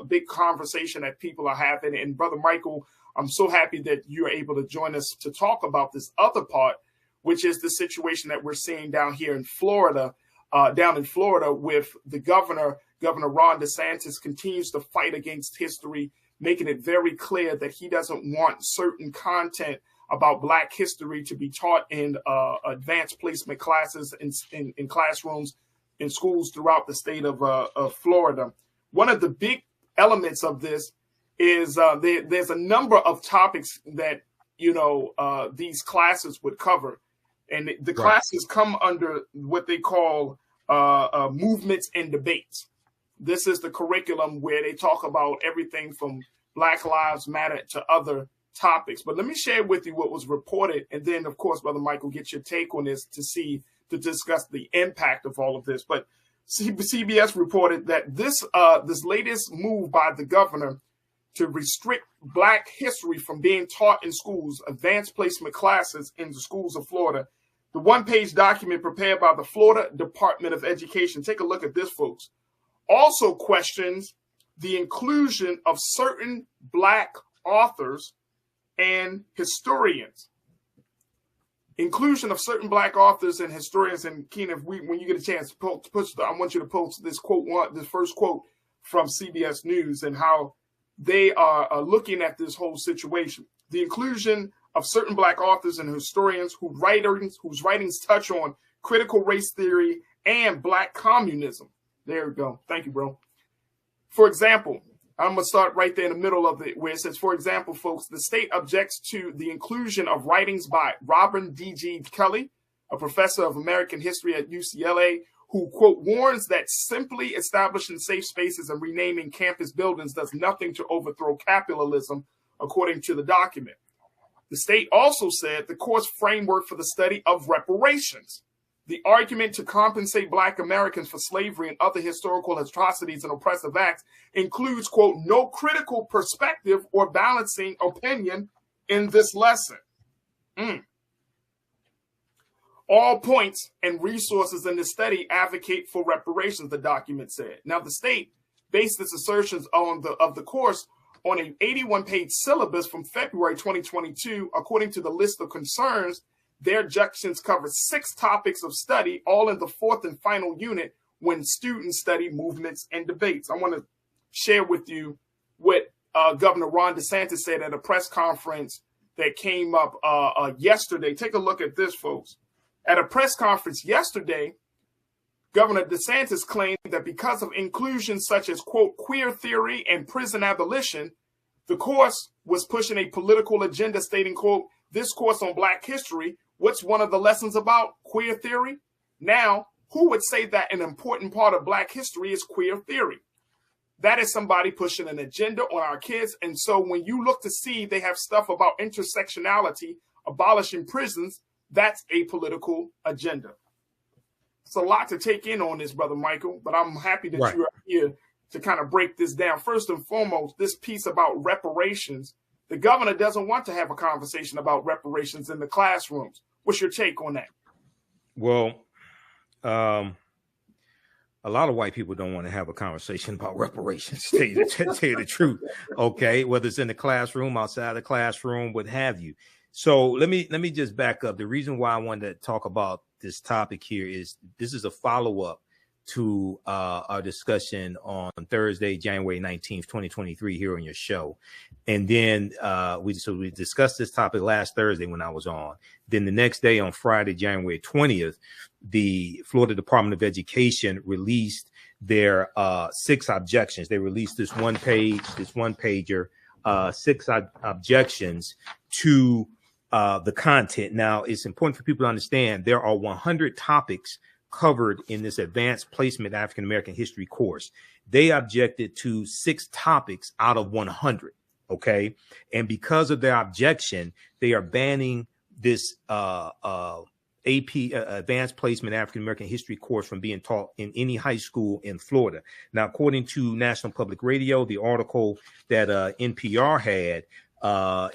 big conversation that people are having. And Brother Michael, I'm so happy that you're able to join us to talk about this other part, which is the situation that we're seeing down here in Florida, with the Governor Ron DeSantis continues to fight against history, making it very clear that he doesn't want certain content about Black history to be taught in advanced placement classes in classrooms in schools throughout the state of Florida. One of the big elements of this is there's a number of topics that these classes would cover, and the classes come under what they call movements and debates. This is the curriculum where they talk about everything from Black Lives Matter to other topics. But let me share with you what was reported, and then, of course, Brother Michael, get your take on this to discuss the impact of all of this. But CBS reported that this latest move by the governor to restrict Black history from being taught in schools, advanced placement classes in the schools of Florida. The one-page document prepared by the Florida Department of Education, take a look at this, folks, also questions the inclusion of certain Black authors and historians. Inclusion of certain Black authors and historians. And Keenan, when you get a chance, I want you to post this quote, this first quote from CBS News, and how they are looking at this whole situation. The inclusion of certain Black authors and historians whose writings touch on critical race theory and Black communism. There we go. Thank you, bro. For example, I'm going to start right there in the middle of it, where it says, for example, folks, the state objects to the inclusion of writings by Robin D.G. Kelley, a professor of American history at UCLA, who, quote, warns that simply establishing safe spaces and renaming campus buildings does nothing to overthrow capitalism, according to the document. The state also said the course framework for the study of reparations, the argument to compensate Black Americans for slavery and other historical atrocities and oppressive acts, includes, quote, no critical perspective or balancing opinion in this lesson. All points and resources in the study advocate for reparations, the document said. Now, the state based its assertions of the course on an 81-page syllabus from February 2022. According to the list of concerns, their objections cover 6 topics of study, all in the 4th and final unit, when students study movements and debates. I want to share with you what Governor Ron DeSantis said at a press conference that came up yesterday. Take a look at this, folks. At a press conference yesterday, Governor DeSantis claimed that because of inclusions such as, quote, queer theory and prison abolition, the course was pushing a political agenda, stating, quote, this course on Black history, what's one of the lessons about? Queer theory? Now, who would say that an important part of Black history is queer theory? That is somebody pushing an agenda on our kids. And so when you look to see they have stuff about intersectionality, abolishing prisons, that's a political agenda. It's a lot to take in on this, Brother Michael, but I'm happy that you are here to kind of break this down. First and foremost, this piece about reparations, the governor doesn't want to have a conversation about reparations in the classrooms. What's your take on that? Well, a lot of white people don't want to have a conversation about reparations, tell you the truth, okay? Whether it's in the classroom, outside the classroom, what have you. So let me just back up. The reason why I wanted to talk about this topic here is this is a follow-up to our discussion on Thursday, January 19th, 2023 here on your show. And then we discussed this topic last Thursday when I was on. Then the next day on Friday, January 20th, the Florida Department of Education released their 6 objections. They released this one pager, 6 objections to the content. Now, it's important for people to understand there are 100 topics covered in this advanced placement African American history course. They objected to 6 topics out of 100. Okay. And because of their objection, they are banning this AP advanced placement African American history course from being taught in any high school in Florida. Now, according to National Public Radio, the article that NPR had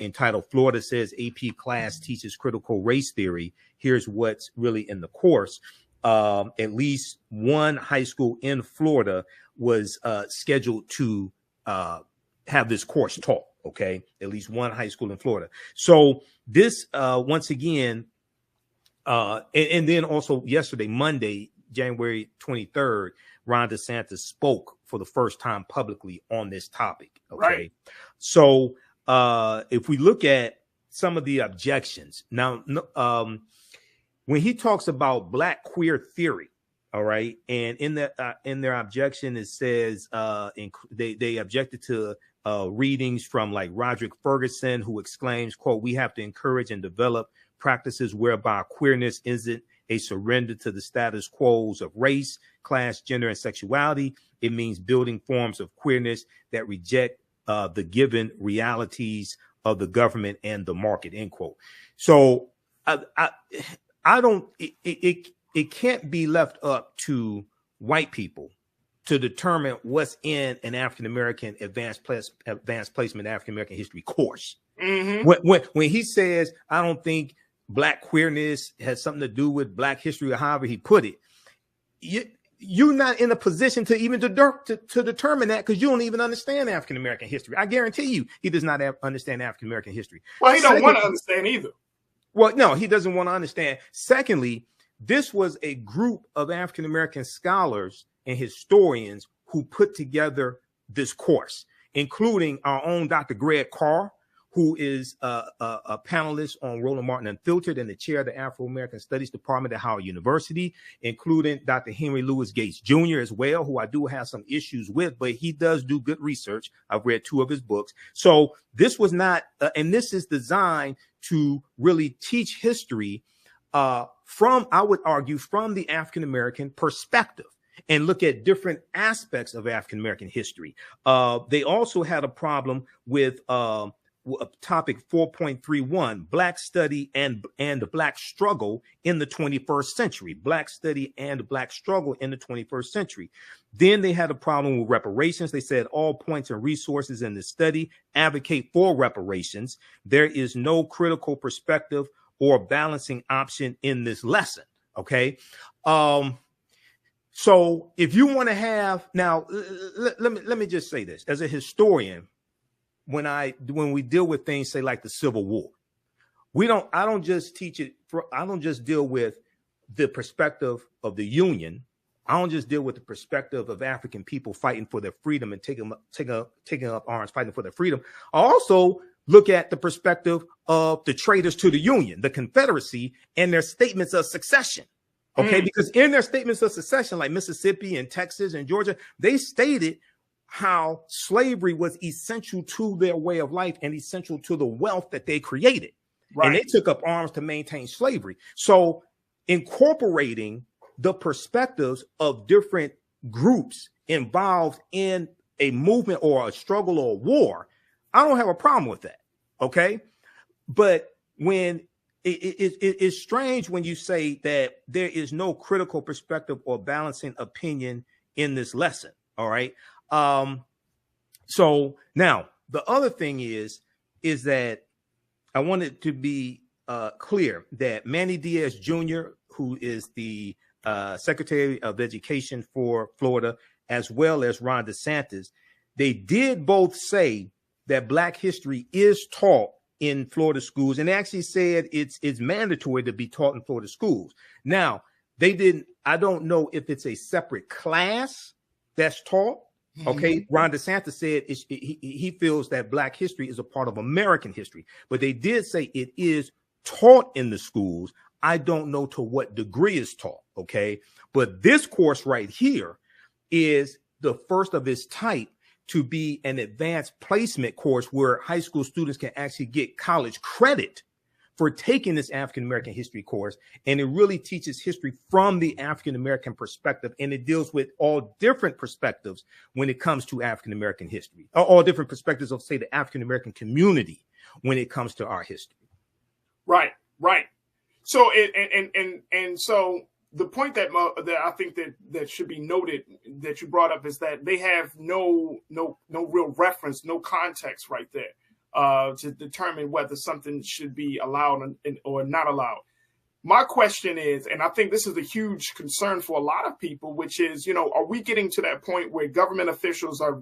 entitled Florida Says AP Class Teaches Critical Race Theory. Here's what's really in the course. At least one high school in Florida was scheduled to have this course taught. Okay, at least one high school in Florida. So this once again, and then also yesterday, Monday, January 23rd, Ron DeSantis spoke for the first time publicly on this topic. Okay, right. So if we look at some of the objections now, when he talks about Black queer theory, all right, and in their objection it says they objected to readings from like Roderick Ferguson, who exclaims, quote, "We have to encourage and develop practices whereby queerness isn't a surrender to the status quos of race, class, gender, and sexuality. It means building forms of queerness that reject the given realities of the government and the market," end quote. So I don't, it can't be left up to white people to determine what's in an African-American advanced placement African-American history course. Mm-hmm. When he says, I don't think Black queerness has something to do with Black history, or however he put it, you're not in a position to even to determine that, because you don't even understand African-American history. I guarantee you he does not understand African-American history. Well, he don't want to understand either. Well, no, he doesn't want to understand. Secondly, this was a group of African-American scholars and historians who put together this course, including our own Dr. Greg Carr, who is a panelist on Roland Martin Unfiltered and the chair of the Afro-American Studies Department at Howard University, including Dr. Henry Louis Gates Jr. as well, who I do have some issues with, but he does do good research. I've read 2 of his books. So this was not, and this is designed to really teach history from, I would argue, from the African-American perspective, and look at different aspects of African-American history. They also had a problem with topic 4.31, Black study and the Black struggle in the 21st century. Black study and Black struggle in the 21st century. Then they had a problem with reparations. They said all points and resources in the study advocate for reparations. There is no critical perspective or balancing option in this lesson. Okay. So if you want to have, now let me just say this as a historian, when we deal with things, say like the Civil War, I don't just teach it. I don't just deal with the perspective of the Union. I don't just deal with the perspective of African people fighting for their freedom and taking up arms, fighting for their freedom. I also look at the perspective of the traitors to the Union, the Confederacy, and their statements of succession. Okay, because in their statements of secession, like Mississippi and Texas and Georgia, they stated how slavery was essential to their way of life and essential to the wealth that they created. Right. And they took up arms to maintain slavery. So incorporating the perspectives of different groups involved in a movement or a struggle or a war, I don't have a problem with that. Okay. But when it's strange when you say that there is no critical perspective or balancing opinion in this lesson. All right. So now the other thing is that I wanted to be clear that Manny Diaz Jr., who is the Secretary of Education for Florida, as well as Ron DeSantis, they did both say that Black history is taught in Florida schools, and they actually said it's mandatory to be taught in Florida schools. Now, they didn't, I don't know if it's a separate class that's taught. Okay, Ron DeSantis said he feels that Black history is a part of American history, but they did say it is taught in the schools. I don't know to what degree it's taught. Okay, but this course right here is the first of its type to be an advanced placement course where high school students can actually get college credit for taking this African-American history course. And it really teaches history from the African-American perspective. And it deals with all different perspectives when it comes to African-American history, all different perspectives of, say, the African-American community when it comes to our history. Right, right. So, so the point that I think that should be noted that you brought up is that they have no real reference, no context right there to determine whether something should be allowed or not allowed. My question is, and I think this is a huge concern for a lot of people, which is, are we getting to that point where government officials are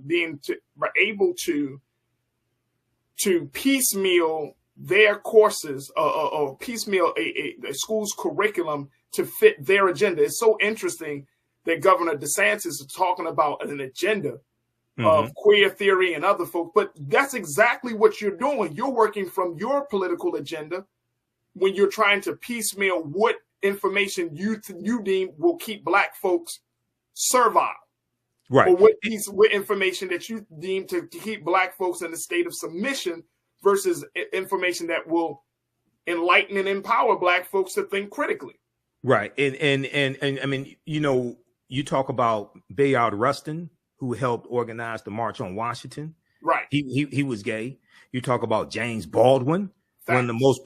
able to piecemeal their courses or piecemeal a school's curriculum to fit their agenda? It's so interesting that Governor DeSantis is talking about an agenda of queer theory and other folks, but that's exactly what you're doing. You're working from your political agenda when you're trying to piecemeal what information you deem will keep Black folks servile. Right. Or what information that you deem to keep Black folks in a state of submission versus information that will enlighten and empower Black folks to think critically. Right. And I mean, you talk about Bayard Rustin, who helped organize the March on Washington. Right. He was gay. You talk about James Baldwin, one of the most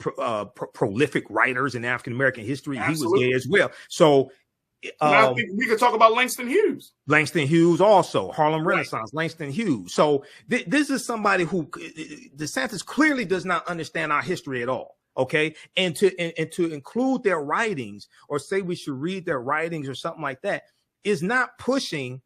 prolific writers in African American history. Absolutely. He was gay as well. So I think we could talk about Langston Hughes. Langston Hughes also, Harlem Renaissance, right. Langston Hughes. So this is somebody who DeSantis clearly does not understand our history at all. Okay. And to include their writings or say we should read their writings or something like that is not pushing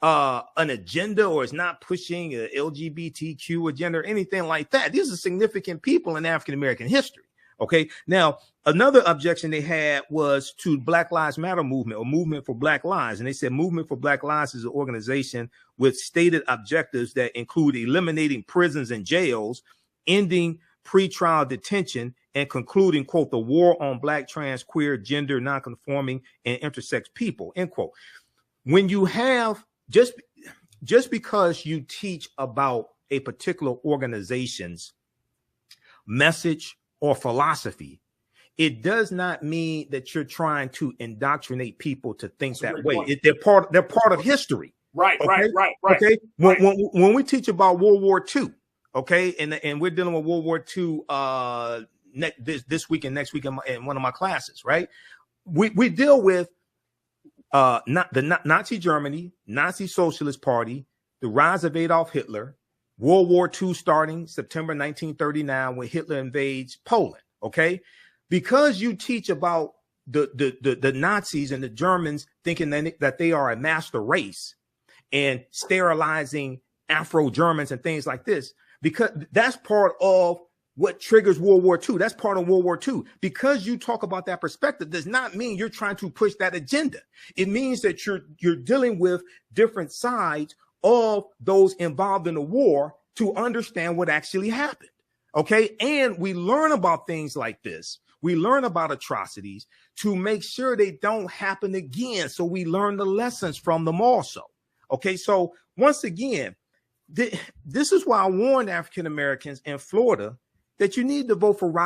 an agenda, or is not pushing a LGBTQ agenda or anything like that. These are significant people in African American history. Okay. Now, another objection they had was to Black Lives Matter movement, or Movement for Black Lives. And they said Movement for Black Lives is an organization with stated objectives that include eliminating prisons and jails, ending pretrial detention, and concluding, quote, the war on Black, trans, queer, gender, nonconforming, and intersex people, end quote. When you have just because you teach about a particular organization's message or philosophy, it does not mean that you're trying to indoctrinate people to think that way. They're part of history. Right, okay? right. Okay. When we teach about World War II, okay, and we're dealing with World War II this week and next week in one of my classes, right? We deal with not the Nazi Germany, Nazi Socialist Party, the rise of Adolf Hitler, World War II starting September 1939 when Hitler invades Poland. Okay, because you teach about the Nazis and the Germans thinking that they are a master race and sterilizing Afro-Germans and things like this, because that's part of what triggers World War II. That's part of World War II. Because you talk about that perspective does not mean you're trying to push that agenda. It means that you're dealing with different sides of those involved in the war to understand what actually happened. Okay. And we learn about things like this. We learn about atrocities to make sure they don't happen again. So we learn the lessons from them also. Okay. So once again, this is why I warned African Americans in Florida that you need to vote for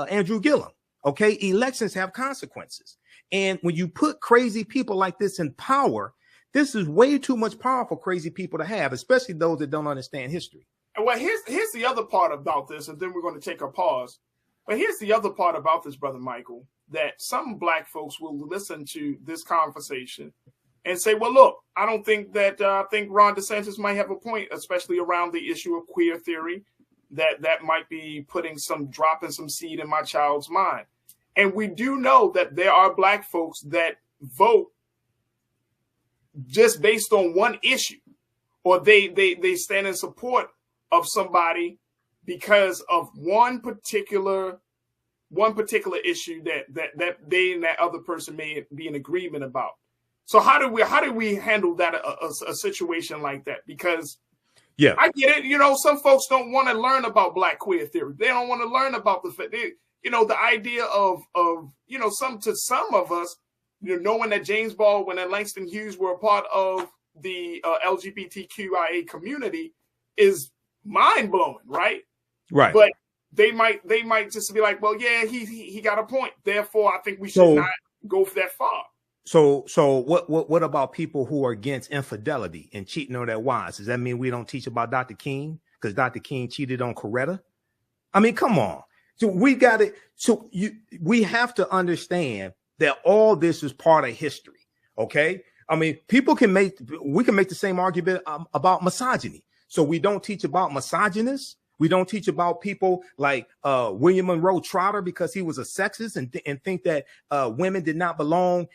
Andrew Gillum. Okay. Elections have consequences. And when you put crazy people like this in power, this is way too much power for crazy people to have, especially those that don't understand history. Well, here's the other part about this, and then we're going to take a pause. But here's the other part about this, Brother Michael, that some Black folks will listen to this conversation and say, well, look, I don't think that I think Ron DeSantis might have a point, especially around the issue of queer theory, that might be dropping some seed in my child's mind. And we do know that there are Black folks that vote just based on one issue, or they stand in support of somebody because of one particular issue that they and that other person may be in agreement about. So how do we handle that a situation like that? Because yeah, I get it. Some folks don't want to learn about Black queer theory. They don't want to learn about the idea of some of us, knowing that James Baldwin and Langston Hughes were a part of the LGBTQIA community is mind blowing, right? Right. But they might just be like, well, yeah, he got a point. Therefore, I think we should not go that far. So what about people who are against infidelity and cheating on their wives? Does that mean we don't teach about Dr. King because Dr. King cheated on Coretta? I mean, come on. So we have to understand that all this is part of history. Okay. I mean, we can make the same argument about misogyny. So we don't teach about misogynists We don't teach about people like William Monroe Trotter because he was a sexist and think that women did not belong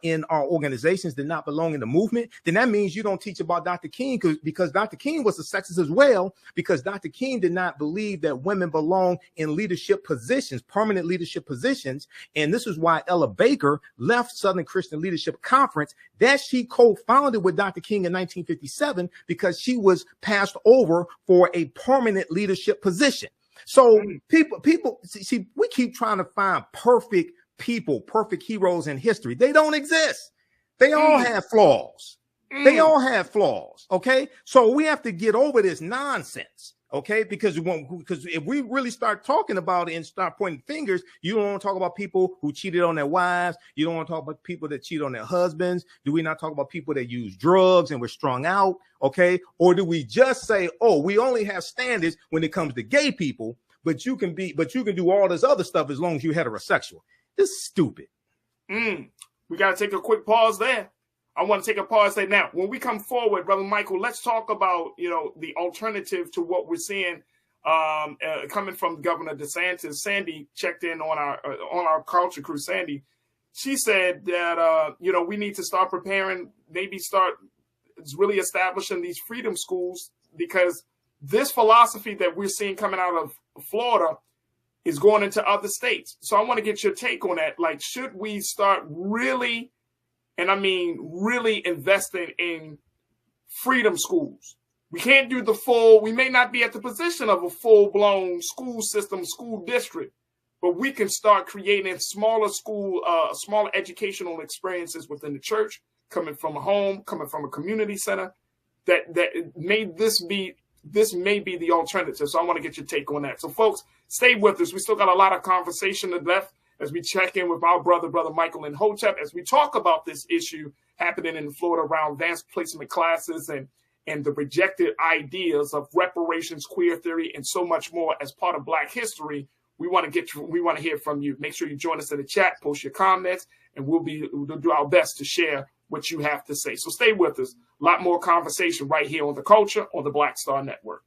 in our organizations, did not belong in the movement. Then that means you don't teach about Dr. King because Dr. King was a sexist as well, because Dr. King did not believe that women belong in leadership positions, permanent leadership positions. And this is why Ella Baker left Southern Christian Leadership Conference that she co-founded with Dr. King in 1957 because she was passed over for a permanent leadership position. So people see, we keep trying to find perfect people, perfect heroes in history. They don't exist. They all have flaws. They all have flaws. Okay. So we have to get over this nonsense. Okay, because if we really start talking about it and start pointing fingers, you don't want to talk about people who cheated on their wives. You don't want to talk about people that cheat on their husbands. Do we not talk about people that use drugs and were strung out? Okay, or do we just say, oh, we only have standards when it comes to gay people, but you can do all this other stuff as long as you're heterosexual? This is stupid. We got to take a quick pause there. I want to take a pause there. Now, when we come forward, Brother Michael, let's talk about, the alternative to what we're seeing coming from Governor DeSantis. Sandy checked in on our culture crew. Sandy, she said that, we need to start preparing, maybe start really establishing these freedom schools, because this philosophy that we're seeing coming out of Florida is going into other states. So I want to get your take on that. Like, should we start really, and I mean really, investing in freedom schools? We can't do we may not be at the position of a full-blown school system, school district, but we can start creating smaller educational experiences within the church, coming from a home, coming from a community center. This may be the alternative. So I want to get your take on that. So folks, stay with us. We still got a lot of conversation left as we check in with our brother Michael Imhotep, as we talk about this issue happening in Florida around advanced placement classes and the rejected ideas of reparations, queer theory, and so much more as part of Black history. We want to hear from you. Make sure you join us in the chat, post your comments, and we'll do our best to share what you have to say. So stay with us. A lot more conversation right here on The Culture on the Black Star Network.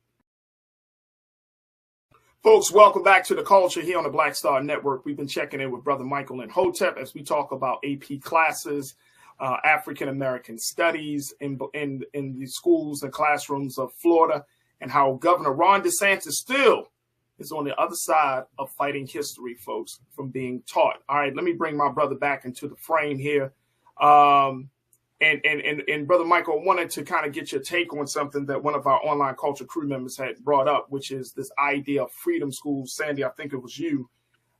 Folks, welcome back to The Culture here on the Black Star Network. We've been checking in with Brother Michael Imhotep as we talk about AP classes, African American studies in the schools and classrooms of Florida, and how Governor Ron DeSantis still is on the other side of fighting history, folks, from being taught. All right, let me bring my brother back into the frame here. And Brother Michael, I wanted to kind of get your take on something that one of our online culture crew members had brought up, which is this idea of freedom schools. Sandy, I think it was you,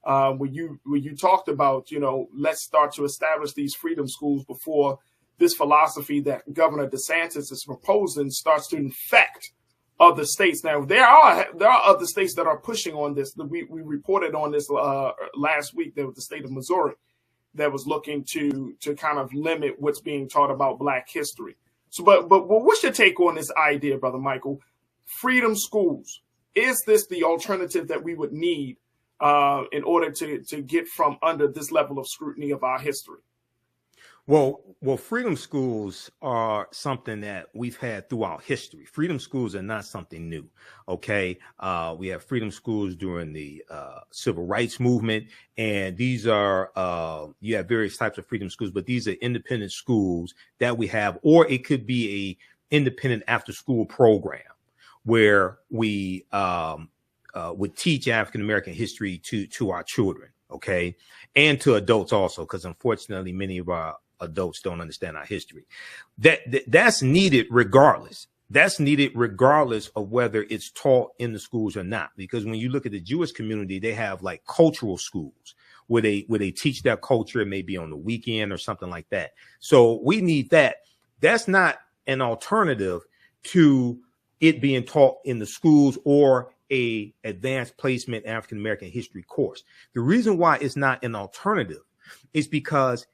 where you talked about, let's start to establish these freedom schools before this philosophy that Governor DeSantis is proposing starts to infect other states. Now, there are other states that are pushing on this. We reported on this last week. There was the state of Missouri that was looking to kind of limit what's being taught about Black history. So, but what's your take on this idea, Brother Michael? Freedom schools, is this the alternative that we would need in order to get from under this level of scrutiny of our history? Well, freedom schools are something that we've had throughout history. Freedom schools are not something new. Okay. We have freedom schools during the civil rights movement, and these are, you have various types of freedom schools, but these are independent schools that we have, or it could be a independent after school program where we would teach African American history to our children. Okay. And to adults also, because unfortunately, many of our adults don't understand our history. That's needed regardless. That's needed regardless of whether it's taught in the schools or not. Because when you look at the Jewish community, they have like cultural schools where they teach their culture, maybe on the weekend or something like that. So we need that. That's not an alternative to it being taught in the schools or a advanced placement African American history course. The reason why it's not an alternative is because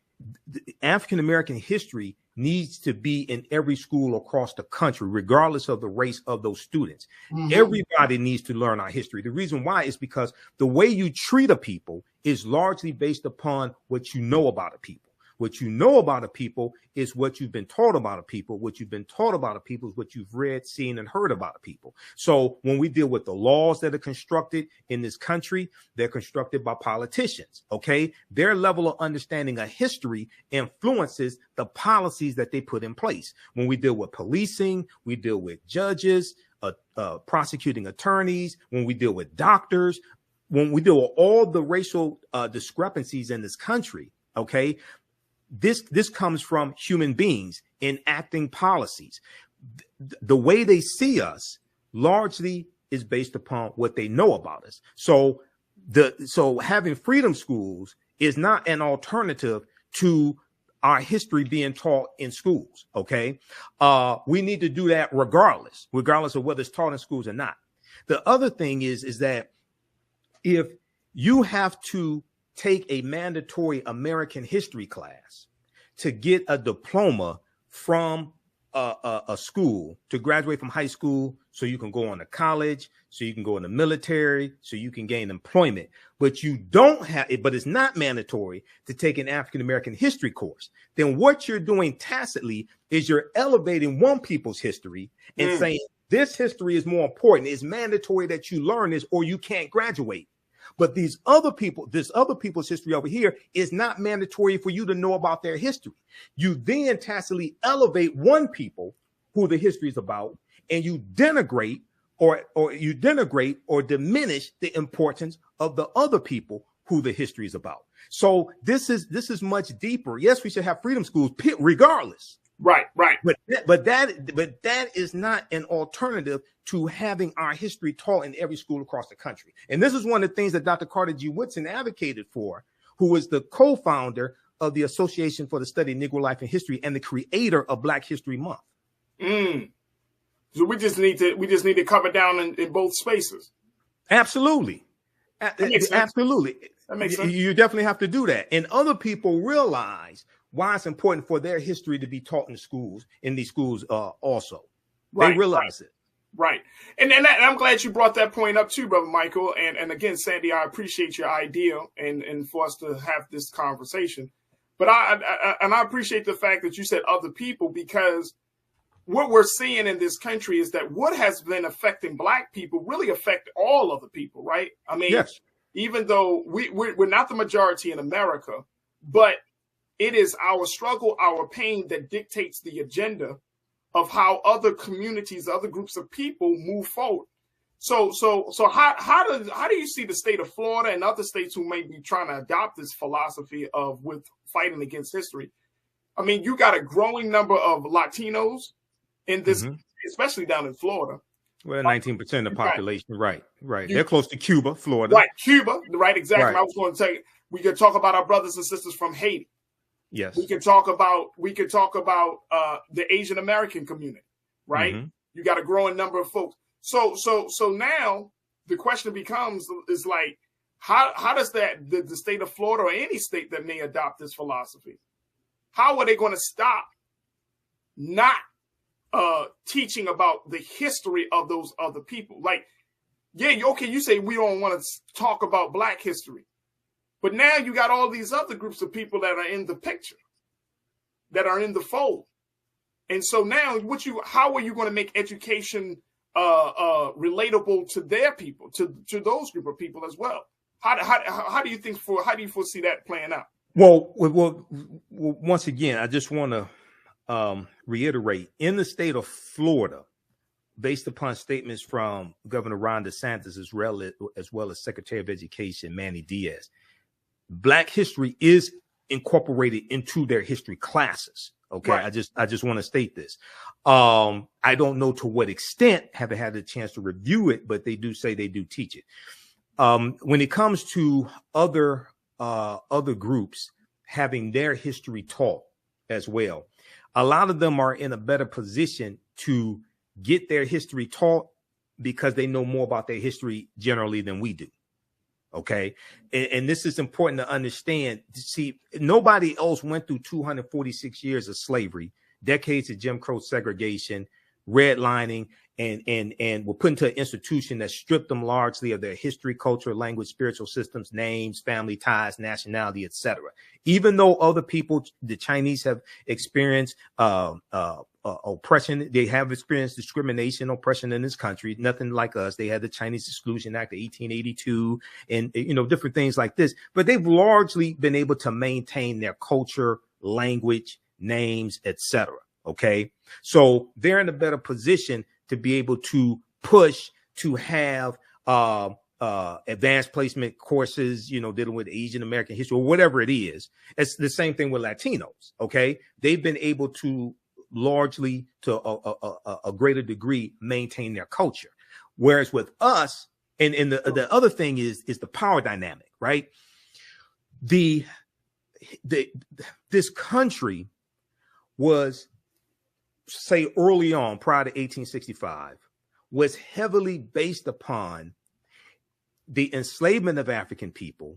African American history needs to be in every school across the country, regardless of the race of those students. Mm-hmm. Everybody needs to learn our history. The reason why is because the way you treat a people is largely based upon what you know about a people. What you know about a people is what you've been taught about a people. What you've been taught about a people is what you've read, seen, and heard about a people. So when we deal with the laws that are constructed in this country, they're constructed by politicians, okay? Their level of understanding of history influences the policies that they put in place. When we deal with policing, we deal with judges, prosecuting attorneys, when we deal with doctors, when we deal with all the racial discrepancies in this country, okay? This comes from human beings enacting policies. The way they see us largely is based upon what they know about us. So having freedom schools is not an alternative to our history being taught in schools. Okay. We need to do that regardless of whether it's taught in schools or not. The other thing is that if you have to take a mandatory American history class to get a diploma from a school, to graduate from high school, so you can go on to college, so you can go in the military, so you can gain employment, but you don't have it, but it's not mandatory to take an African-American history course, then what you're doing tacitly is you're elevating one people's history and saying this history is more important. It's mandatory that you learn this or you can't graduate. But this other people's history over here is not mandatory for you to know about their history. You then tacitly elevate one people who the history is about, and you denigrate or diminish the importance of the other people who the history is about. So this is much deeper. Yes, we should have freedom schools, regardless. Right. But that is not an alternative to having our history taught in every school across the country. And this is one of the things that Dr. Carter G. Woodson advocated for, who was the co-founder of the Association for the Study of Negro Life and History and the creator of Black History Month. So we just need to cover down in both spaces. Absolutely. Absolutely. That makes sense. You definitely have to do that. And other people realize why it's important for their history to be taught in these schools also. They realize it. Right. And I'm glad you brought that point up too, Brother Michael. And again, Sandy, I appreciate your idea and for us to have this conversation. But I appreciate the fact that you said other people, because what we're seeing in this country is that what has been affecting Black people really affect all other people, right? I mean, yes. Even though we're not the majority in America, but it is our struggle, our pain that dictates the agenda of how other communities, other groups of people move forward. So how do you see the state of Florida and other states who may be trying to adopt this philosophy of with fighting against history? I mean, you got a growing number of Latinos in this, especially down in Florida. Well, 19% of the population, right. They're close to Cuba, Florida. Right, Cuba, right, exactly. Right. I was going to say, we could talk about our brothers and sisters from Haiti. Yes. We could talk about the Asian American community, right? You got a growing number of folks. So now the question becomes is like, how does the state of Florida or any state that may adopt this philosophy, how are they going to stop not teaching about the history of those other people? Like, yeah, okay, you say we don't want to talk about Black history. But now you got all these other groups of people that are in the picture, that are in the fold. And so now how are you going to make education relatable to their people, to those group of people as well? How do you foresee that playing out? Well, once again, I just want to reiterate, in the state of Florida, based upon statements from Governor Ron DeSantis as well as Secretary of Education Manny Diaz, Black history is incorporated into their history classes. Okay. Right. I just want to state this. I don't know to what extent, haven't had a chance to review it, but they do say they do teach it. When it comes to other groups having their history taught as well, a lot of them are in a better position to get their history taught because they know more about their history generally than we do. Okay. And this is important to understand. See, nobody else went through 246 years of slavery, decades of Jim Crow segregation, redlining, and were put into an institution that stripped them largely of their history, culture, language, spiritual systems, names, family ties, nationality, etc. Even though other people, the Chinese, have experienced oppression, they have experienced discrimination, oppression in this country. Nothing like us. They had the Chinese Exclusion Act of 1882, and different things like this. But they've largely been able to maintain their culture, language, names, etc. Okay, so they're in a better position to be able to push to have advanced placement courses, dealing with Asian American history or whatever it is. It's the same thing with Latinos. Okay, they've been able to largely, to a greater degree, maintain their culture, whereas with us, and the other thing is the power dynamic, right? This country was, say, early on, prior to 1865, was heavily based upon the enslavement of African people,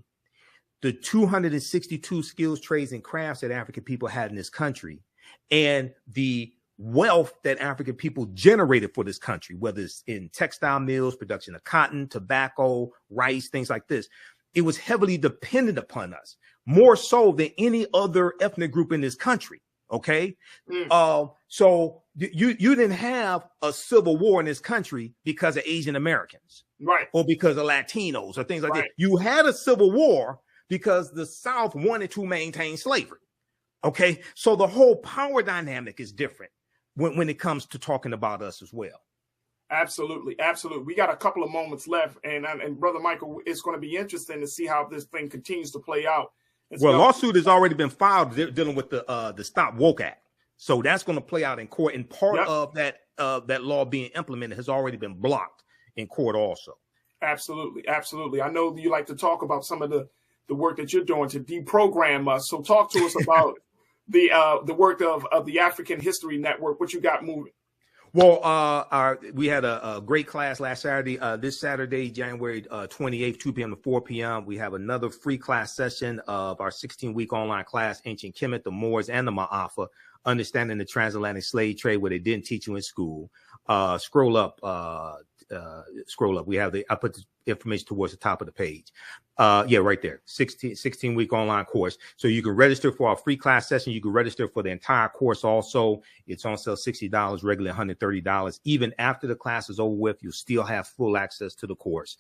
the 262 skills, trades, and crafts that African people had in this country, and the wealth that African people generated for this country, whether it's in textile mills, production of cotton, tobacco, rice, things like this. It was heavily dependent upon us, more so than any other ethnic group in this country. Okay. So you didn't have a civil war in this country because of Asian Americans, right? Or because of Latinos or things like that. You had a civil war because the South wanted to maintain slavery. Okay. So the whole power dynamic is different when it comes to talking about us as well. Absolutely. Absolutely. We got a couple of moments left. And Brother Michael, it's going to be interesting to see how this thing continues to play out. Well, lawsuit has already been filed dealing with the Stop Woke Act, so that's going to play out in court. And part of that law being implemented has already been blocked in court, also. Absolutely, absolutely. I know you like to talk about some of the work that you're doing to deprogram us. So talk to us about the work of the African History Network. What you got moving? Well, we had a great class last Saturday. This Saturday, January 28th, 2 p.m. to 4 p.m., we have another free class session of our 16-week online class, Ancient Kemet, the Moors, and the Ma'afa, Understanding the Transatlantic Slave Trade, where they didn't teach you in school. Scroll up. We have I put the information towards the top of the page. Right there. 16-week online course. So you can register for our free class session. You can register for the entire course also. It's on sale $60, regularly $130. Even after the class is over with, you'll still have full access to the course.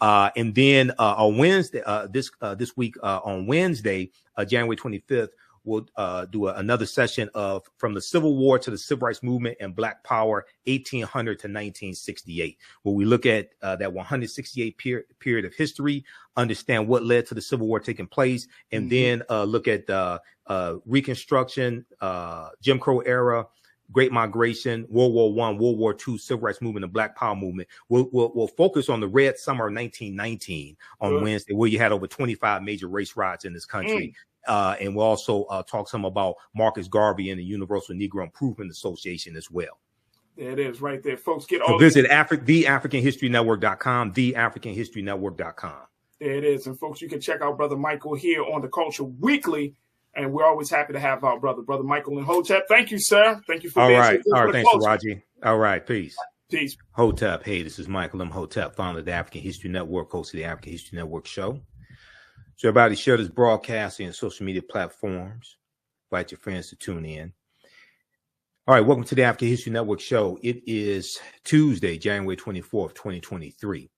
And then on Wednesday, this week on Wednesday, January 25th, we'll do another session of From the Civil War to the Civil Rights Movement and Black Power, 1800 to 1968, where we look at that 168 period of history, understand what led to the Civil War taking place, and then look at Reconstruction, Jim Crow era, Great Migration, World War I, World War II, Civil Rights Movement, and Black Power movement. We'll focus on the Red Summer of 1919 on Wednesday, where you had over 25 major race riots in this country. And we'll also talk some about Marcus Garvey and the Universal Negro Improvement Association as well. There it is right there, folks. Get all visit TheAfricanHistoryNetwork.com, TheAfricanHistoryNetwork.com. There it is. And folks, you can check out Brother Michael here on The Culture Weekly. And we're always happy to have our brother Michael Imhotep. Thank you, sir. Thank you for being here. All right. Thanks, Raji. All right. Peace. Peace. Hotep. Hey, this is Michael Imhotep, founder of the African History Network, host of the African History Network show. So everybody share this broadcast on social media platforms. Invite your friends to tune in. All right, welcome to the African History Network show. It is Tuesday, January 24th, 2023.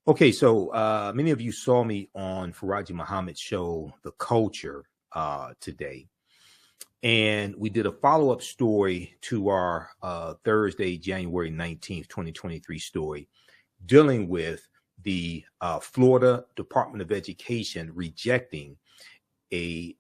Okay, so many of you saw me on Faraji Muhammad's show, The Culture, today. And we did a follow-up story to our Thursday, January 19th, 2023 story, dealing with the Florida Department of Education rejecting a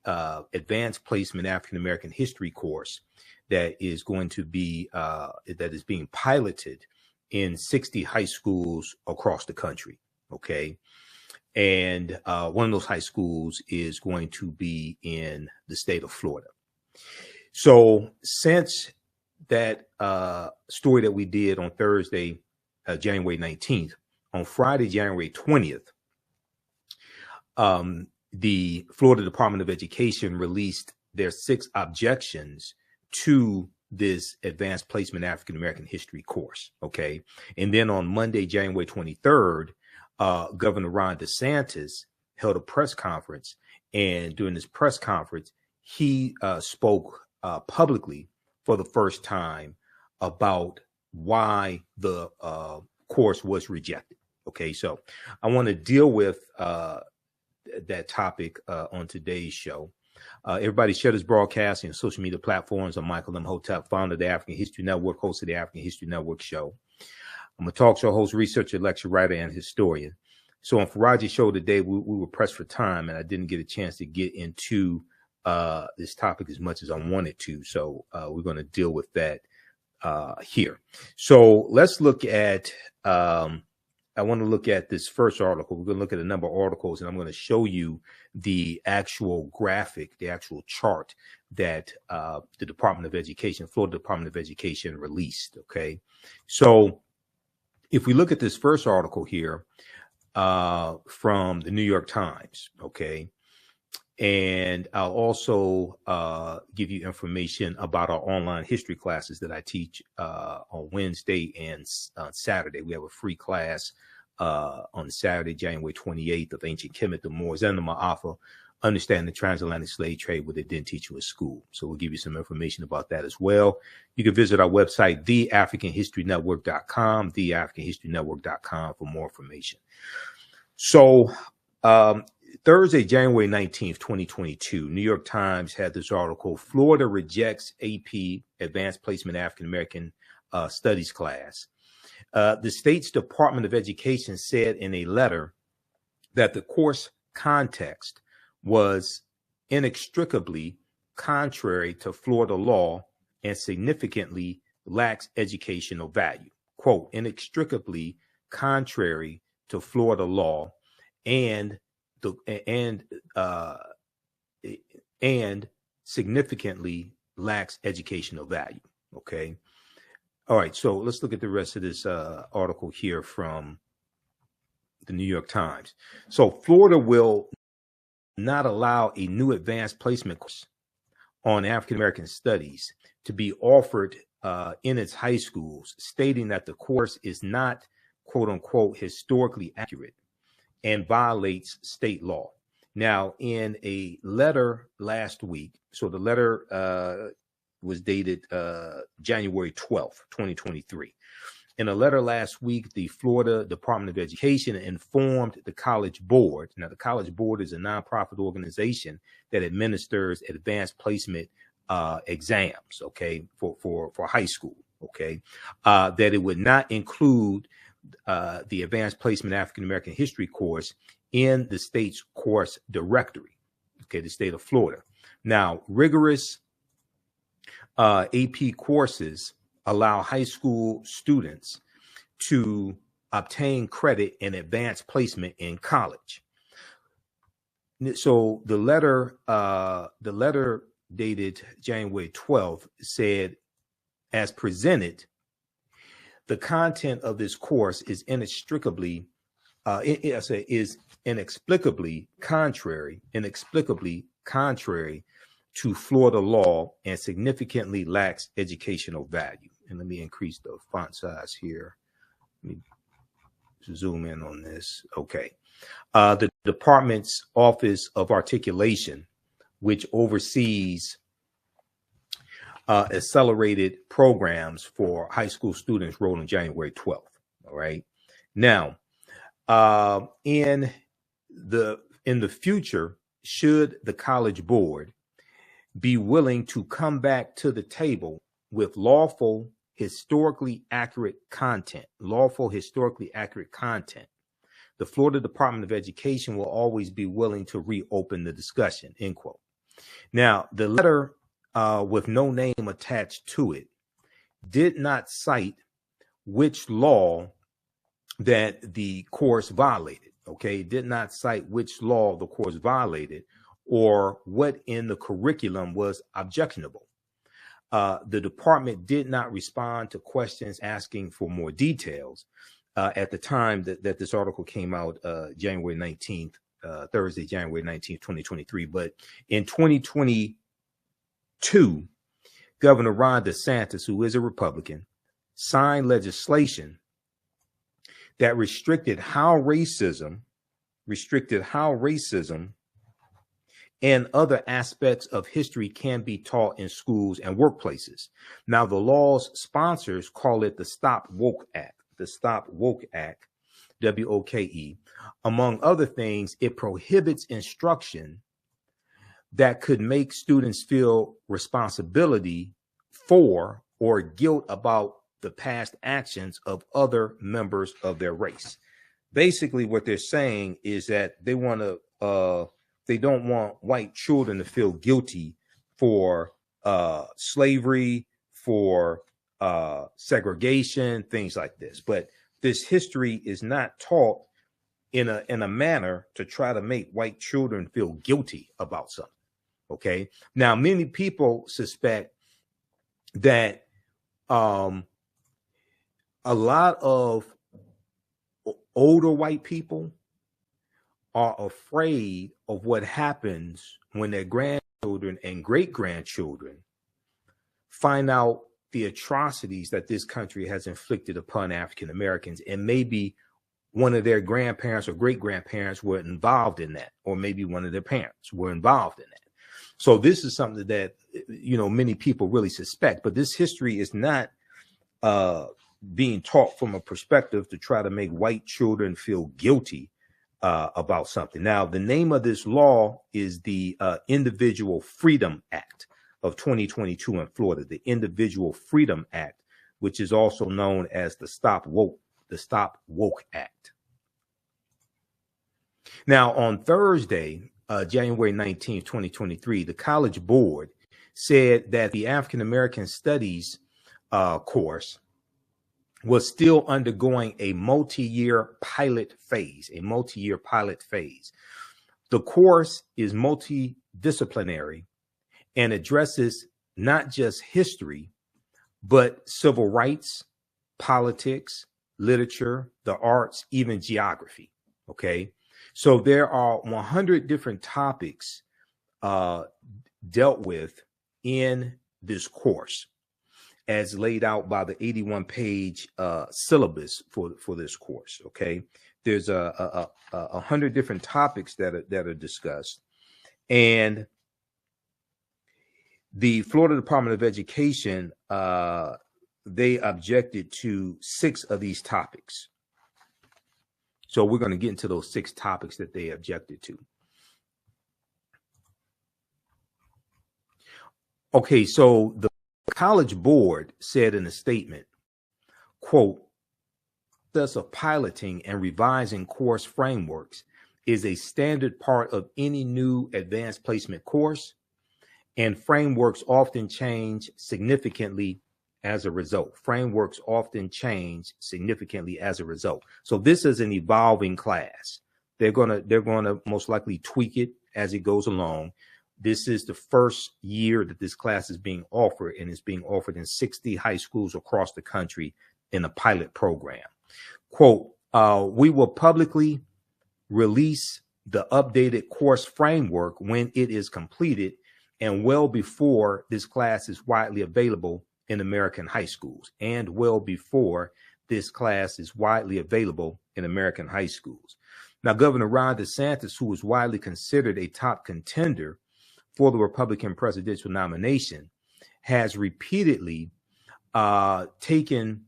advanced placement African American history course that is going to be that is being piloted in 60 high schools across the country. Okay, and one of those high schools is going to be in the state of Florida. So since that story that we did on Thursday, January 19th. On Friday, January 20th, the Florida Department of Education released their 6 objections to this advanced placement African American history course. Okay. And then on Monday, January 23rd, Governor Ron DeSantis held a press conference. And during this press conference, he spoke publicly for the first time about why the course was rejected. Okay. So I want to deal with that topic on today's show. Everybody share this broadcast on social media platforms. I'm Michael Imhotep, founder of the African History Network, host of the African History Network show. I'm a talk show host, researcher, lecturer, writer, and historian. So on Faraji's show today, we were pressed for time, and I didn't get a chance to get into this topic as much as I wanted to. So we're going to deal with that here. So let's look at I want to look at this first article. We're going to look at a number of articles, and I'm going to show you the actual graphic, the actual chart that the Department of Education, Florida Department of Education released. Okay. So if we look at this first article here from the New York Times, okay, and I'll also give you information about our online history classes that I teach on Wednesday and Saturday. We have a free class on Saturday, January 28th, of Ancient Kemet, the Moors, and the Ma'afa, Understanding the Transatlantic Slave Trade, what they didn't teach you in school. So we'll give you some information about that as well. You can visit our website, TheAHNShow.com, TheAHNShow.com for more information. So Thursday, January 19th, 2022, New York Times had this article, Florida rejects AP Advanced Placement African American Studies class. The state's Department of Education said in a letter that the course context was inextricably contrary to Florida law and significantly lacks educational value. Quote, inextricably contrary to Florida law and significantly lacks educational value. Okay. All right. So let's look at the rest of this article here from the New York Times. So Florida will not allow a new advanced placement course on African American studies to be offered in its high schools, stating that the course is not, quote unquote, historically accurate and violates state law. Now, in a letter last week, so the letter was dated January 12th, 2023. In a letter last week, the Florida Department of Education informed the College Board. Now, the College Board is a nonprofit organization that administers advanced placement exams, okay, for high school, okay, that it would not include the Advanced Placement African American History course in the state's course directory, okay, the state of Florida. Now, rigorous AP courses allow high school students to obtain credit in advanced placement in college. So the letter dated January 12th said, as presented, the content of this course is inexplicably contrary to Florida law and significantly lacks educational value. And let me increase the font size here. Let me zoom in on this. Okay. The department's Office of Articulation, which oversees accelerated programs for high school students, rolled on January 12th. All right. Now, in the future, should the College Board be willing to come back to the table with lawful, historically accurate content, the Florida Department of Education will always be willing to reopen the discussion, end quote. Now, the letter with no name attached to it did not cite which law that the course violated, okay? Did not cite which law the course violated or what in the curriculum was objectionable. The department did not respond to questions asking for more details at the time that this article came out, January 19th, Thursday, January 19th, 2023. But in 2022, Governor Ron DeSantis, who is a Republican, signed legislation that restricted how racism and other aspects of history can be taught in schools and workplaces. Now, the law's sponsors call it the Stop Woke Act, W-O-K-E. Among other things, it prohibits instruction that could make students feel responsibility for or guilt about the past actions of other members of their race. Basically, what they're saying is that they don't want white children to feel guilty for slavery, for segregation, things like this. But this history is not taught in a manner to try to make white children feel guilty about something. Okay. Now, many people suspect that a lot of older white people are afraid of what happens when their grandchildren and great-grandchildren find out the atrocities that this country has inflicted upon African Americans, and maybe one of their grandparents or great-grandparents were involved in that, or maybe one of their parents were involved in that. So this is something that, many people really suspect, but this history is not being taught from a perspective to try to make white children feel guilty about something. Now, the name of this law is the Individual Freedom Act of 2022 in Florida, the Individual Freedom Act, which is also known as the Stop Woke Act. Now, on Thursday, January 19th, 2023, the College Board said that the African American Studies course was still undergoing a multi-year pilot phase. The course is multidisciplinary and addresses not just history, but civil rights, politics, literature, the arts, even geography. Okay. So there are 100 different topics dealt with in this course, as laid out by the 81-page syllabus for this course. Okay, there's 100 different topics that are discussed, and the Florida Department of Education they objected to 6 of these topics. So we're going to get into those 6 topics that they objected to. Okay, so the College Board said in a statement, quote, "The process of piloting and revising course frameworks is a standard part of any new advanced placement course, and frameworks often change significantly as a result." So this is an evolving class. They're gonna most likely tweak it as it goes along. This is the first year that this class is being offered, and it's being offered in 60 high schools across the country in a pilot program. Quote, "We will publicly release the updated course framework when it is completed and well before this class is widely available in American high schools." Now, Governor Ron DeSantis, who is widely considered a top contender for the Republican presidential nomination, has repeatedly taken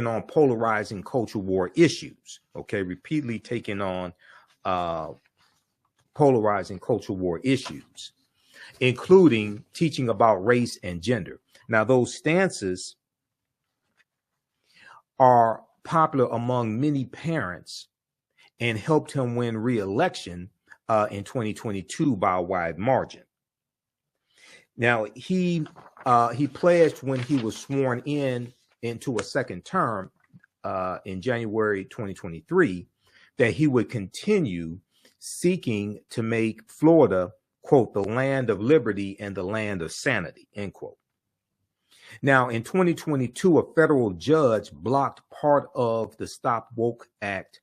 on polarizing culture war issues. Okay, including teaching about race and gender. Now, those stances are popular among many parents and helped him win re-election in 2022 by a wide margin. Now, he pledged when he was sworn into a second term in January 2023 that he would continue seeking to make Florida, quote, "the land of liberty and the land of sanity," end quote. Now, in 2022, a federal judge blocked part of the Stop Woke Act,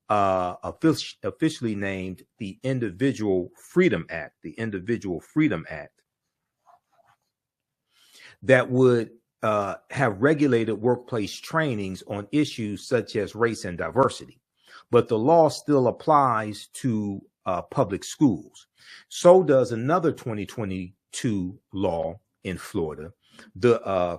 officially named the Individual Freedom Act, that would have regulated workplace trainings on issues such as race and diversity. But the law still applies to public schools. So does another 2022 law in Florida,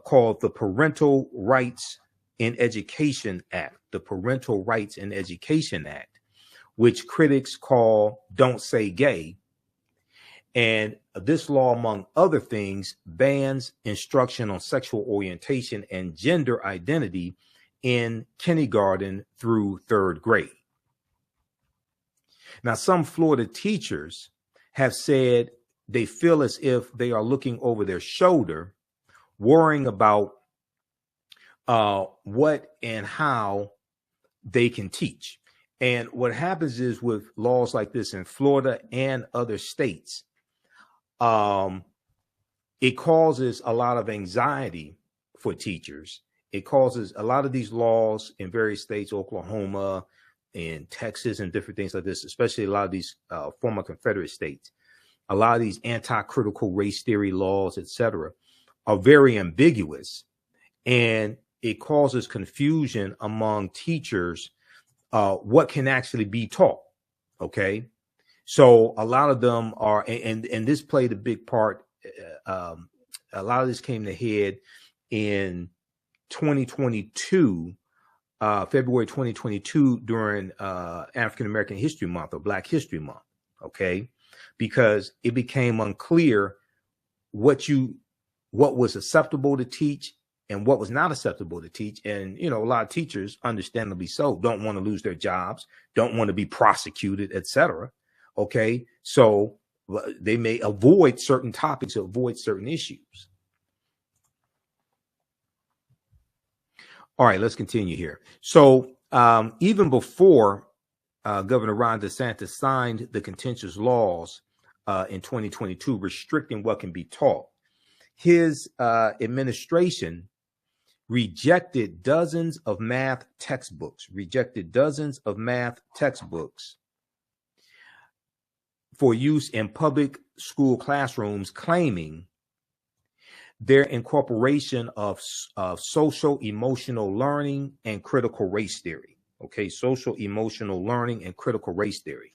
called the Parental Rights in Education Act, the Parental Rights in Education Act, which critics call Don't Say Gay. And this law, among other things, bans instruction on sexual orientation and gender identity in kindergarten through third grade. Now, some Florida teachers have said they feel as if they are looking over their shoulder, worrying about what and how they can teach. And what happens is with laws like this in Florida and other states, it causes a lot of anxiety for teachers. It causes a lot of these laws in various states, Oklahoma and Texas and different things like this, especially a lot of these former Confederate states. A lot of these anti-critical race theory laws, etc., are very ambiguous, and it causes confusion among teachers what can actually be taught. Okay, so a lot of them are, and this played a big part. A lot of this came to head in 2022, February 2022, during African American History Month or Black History Month. Okay, because it became unclear what was acceptable to teach and what was not acceptable to teach. And, you know, a lot of teachers, understandably so, don't want to lose their jobs, don't want to be prosecuted, etc. Okay, so they may avoid certain topics, avoid certain issues. All right, let's continue here. So even before Governor Ron DeSantis signed the contentious laws in 2022 restricting what can be taught, his administration rejected dozens of math textbooks for use in public school classrooms, claiming their incorporation of social emotional learning and critical race theory. Okay, social emotional learning and critical race theory.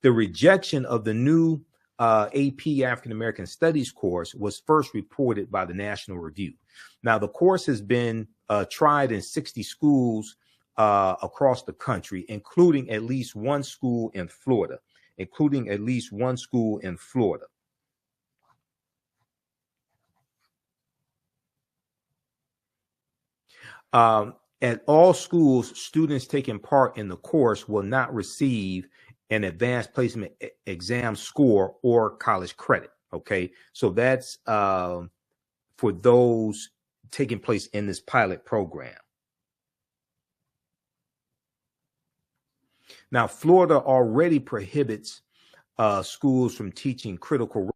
The rejection of the new AP African American Studies course was first reported by the National Review. Now, the course has been tried in 60 schools across the country, including at least one school in Florida. At all schools, students taking part in the course will not receive an advanced placement exam score or college credit. Okay, so that's for those taking place in this pilot program. Now, Florida already prohibits schools from teaching critical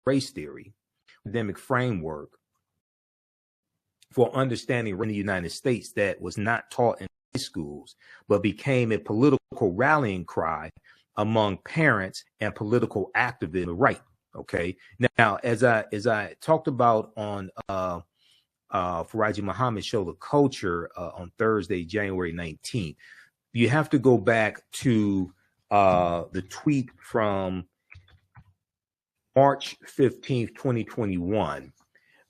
race theory, academic framework for understanding in the United States that was not taught in schools, but became a political rallying cry among parents and political activists on the right. Okay. Now, as I talked about on Faraji Muhammad's show, The Culture, on Thursday, January 19th, you have to go back to the tweet from March 15th, 2021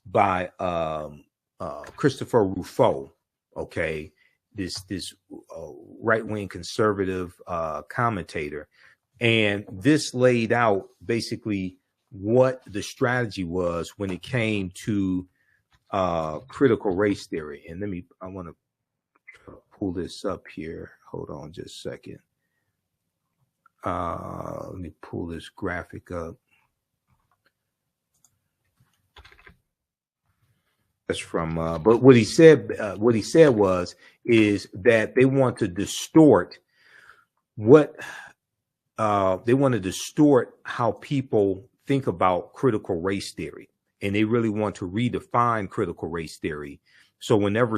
by Christopher Rufo. Okay, this right-wing conservative commentator, and this laid out basically what the strategy was when it came to critical race theory. And I want to pull this up here. Hold on just a second. Let me pull this graphic up. That's from, but what he said is that they want to distort how people think about critical race theory, and they really want to redefine critical race theory. So whenever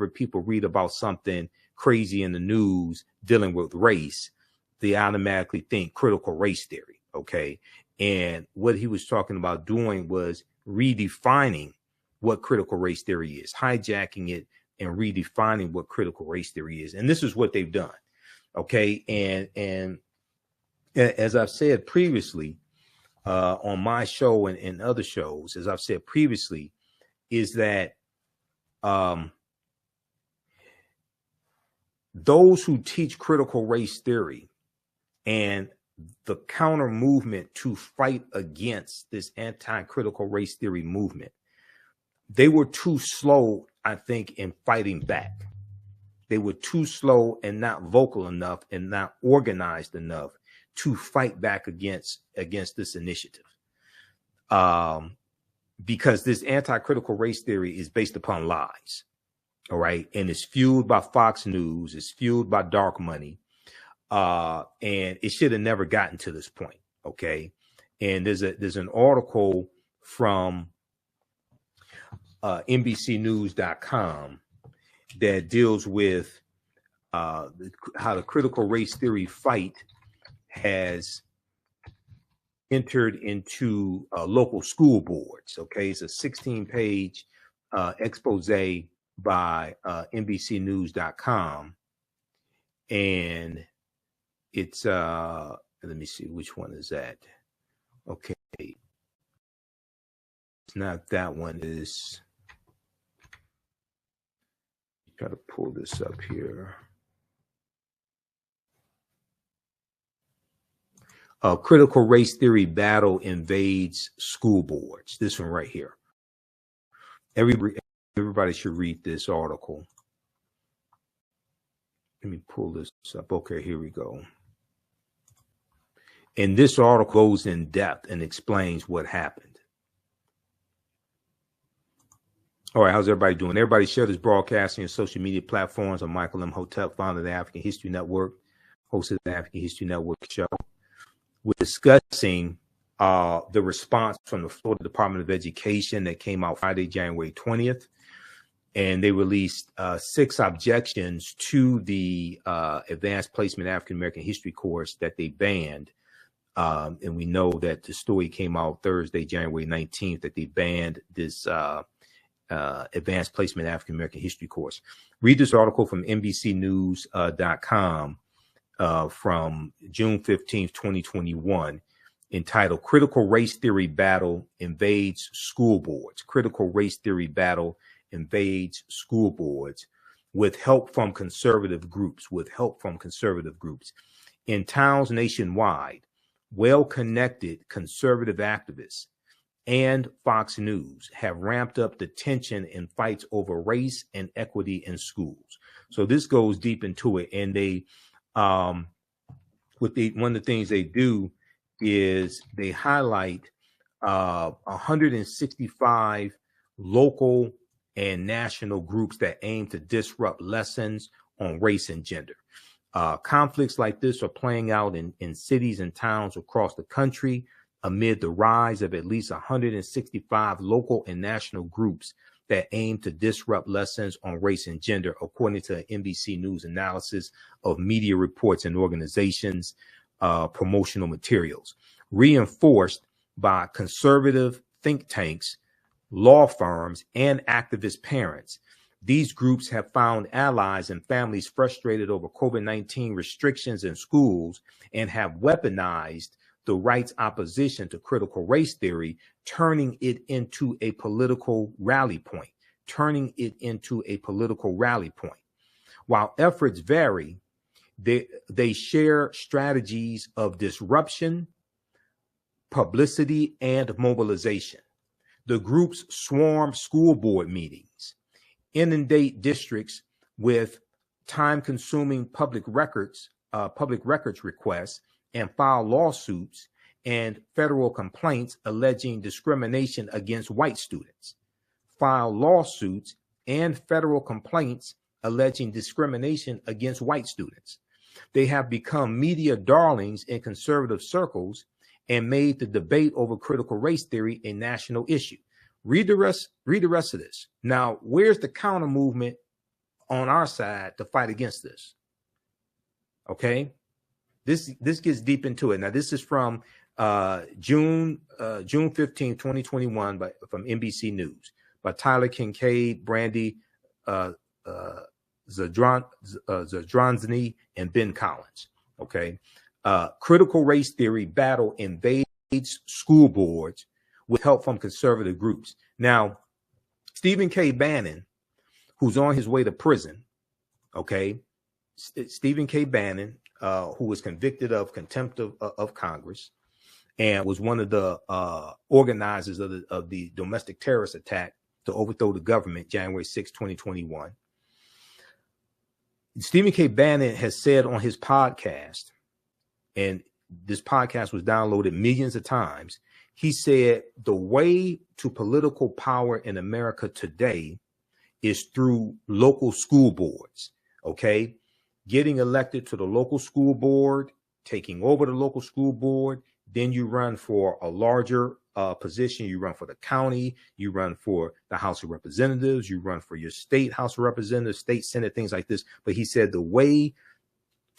people read about something crazy in the news dealing with race, they automatically think critical race theory. Okay, and what he was talking about doing was redefining what critical race theory is, hijacking it and redefining what critical race theory is. And this is what they've done. Okay. And as I've said previously, on my show and other shows, as I've said previously, is that those who teach critical race theory and the counter movement to fight against this anti-critical race theory movement, they were too slow, I think, in fighting back. They were too slow and not vocal enough and not organized enough to fight back against this initiative. Because this anti-critical race theory is based upon lies. All right. And it's fueled by Fox News. It's fueled by dark money. And it should have never gotten to this point. Okay. And there's an article from NBCnews.com that deals with how the critical race theory fight has entered into local school boards. Okay, it's a 16-page expose by NBCnews.com, and it's let me see, which one is that? Okay, it's not that one. Is try to pull this up here. Critical race theory battle invades school boards. This one right here. Everybody should read this article. Let me pull this up. Okay, here we go. And this article goes in depth and explains what happened. All right, how's everybody doing? Everybody share this broadcasting on social media platforms. I'm Michael Imhotep, founder of the African History Network, host of the African History Network show. We're discussing the response from the Florida Department of Education that came out Friday, January 20th. And they released 6 objections to the Advanced Placement African American History course that they banned. And we know that the story came out Thursday, January 19th, that they banned this Advanced Placement African American History course. Read this article from NBCnews.com from June 15th, 2021, entitled Critical Race Theory Battle Invades School Boards. Critical Race Theory Battle invades school boards with help from conservative groups, In towns nationwide, well-connected conservative activists and Fox News have ramped up the tension in fights over race and equity in schools. So this goes deep into it. And they, one of the things they do is they highlight 165 local and national groups that aim to disrupt lessons on race and gender. Conflicts like this are playing out in cities and towns across the country amid the rise of at least 165 local and national groups that aim to disrupt lessons on race and gender, according to NBC News analysis of media reports and organizations' promotional materials, reinforced by conservative think tanks, law firms, and activist parents. These groups have found allies and families frustrated over COVID-19 restrictions in schools and have weaponized the right's opposition to critical race theory, turning it into a political rally point. While efforts vary, they share strategies of disruption, publicity, and mobilization. The groups swarm school board meetings, inundate districts with time-consuming public records requests, and file lawsuits and federal complaints alleging discrimination against white students. File lawsuits and federal complaints alleging discrimination against white students. They have become media darlings in conservative circles and made the debate over critical race theory a national issue. Read the rest of this. Now, where's the counter movement on our side to fight against this? Okay. This gets deep into it. Now, this is from June 15, 2021, from NBC News by Tyler Kincaid, Brandy Zadrozny, and Ben Collins. Okay. Critical race theory battle invades school boards with help from conservative groups. Now, Stephen K. Bannon, who's on his way to prison, okay, Stephen K. Bannon, who was convicted of contempt of Congress and was one of the organizers of the domestic terrorist attack to overthrow the government, January 6, 2021. Stephen K. Bannon has said on his podcast, and this podcast was downloaded millions of times, he said the way to political power in America today is through local school boards, okay? Getting elected to the local school board, taking over the local school board, then you run for a larger position. You run for the county, you run for the House of Representatives, you run for your state House of Representatives, state Senate, things like this. But he said the way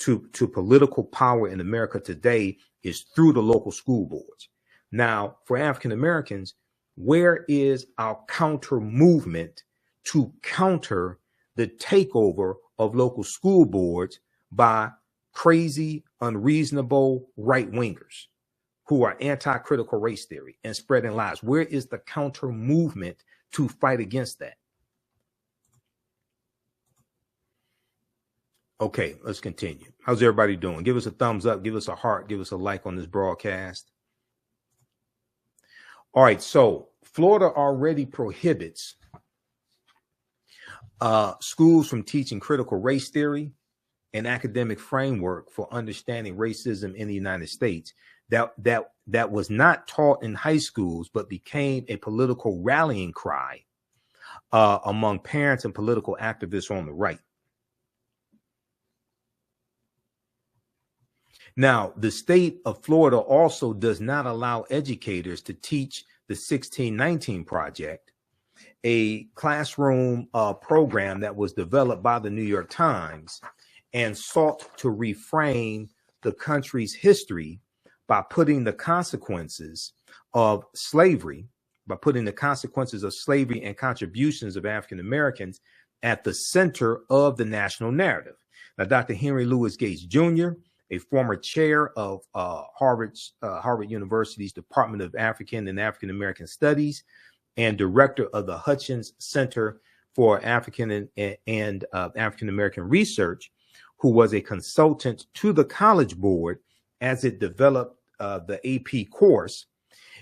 to political power in America today is through the local school boards. Now, for African Americans, where is our counter movement to counter the takeover of local school boards by crazy, unreasonable right wingers who are anti-critical race theory and spreading lies? Where is the counter movement to fight against that? Okay, let's continue. How's everybody doing? Give us a thumbs up, give us a heart, give us a like on this broadcast. All right, so Florida already prohibits schools from teaching critical race theory, an academic framework for understanding racism in the United States that was not taught in high schools, but became a political rallying cry among parents and political activists on the right. Now, the state of Florida also does not allow educators to teach the 1619 Project, a classroom program that was developed by the New York Times and sought to reframe the country's history by putting the consequences of slavery, and contributions of African Americans at the center of the national narrative. Now, Dr. Henry Louis Gates Jr., a former chair of Harvard University's Department of African and African American Studies and director of the Hutchins Center for African and African American Research, who was a consultant to the College Board as it developed the AP course,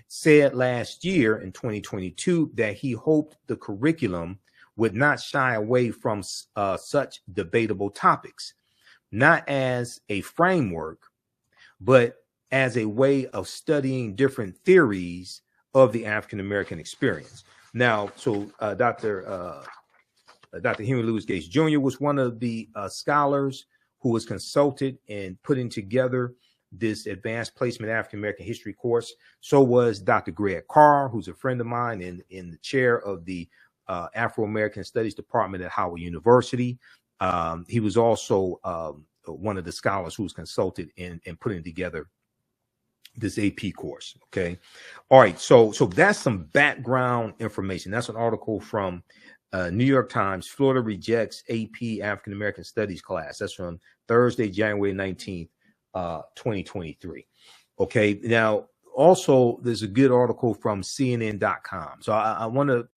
said last year in 2022 that he hoped the curriculum would not shy away from such debatable topics, not as a framework, but as a way of studying different theories of the African American experience. Now, so Dr. Henry Louis Gates Jr. was one of the scholars who was consulted in putting together this advanced placement African American history course. So was Dr. Greg Carr, who's a friend of mine and in the chair of the Afro-American Studies Department at Howard University. He was also one of the scholars who was consulted in putting together this AP course. Okay. All right. So that's some background information. That's an article from New York Times. Florida rejects AP African American Studies class. That's from Thursday, January 19th, 2023. Okay. Now, also, there's a good article from CNN.com. So I want to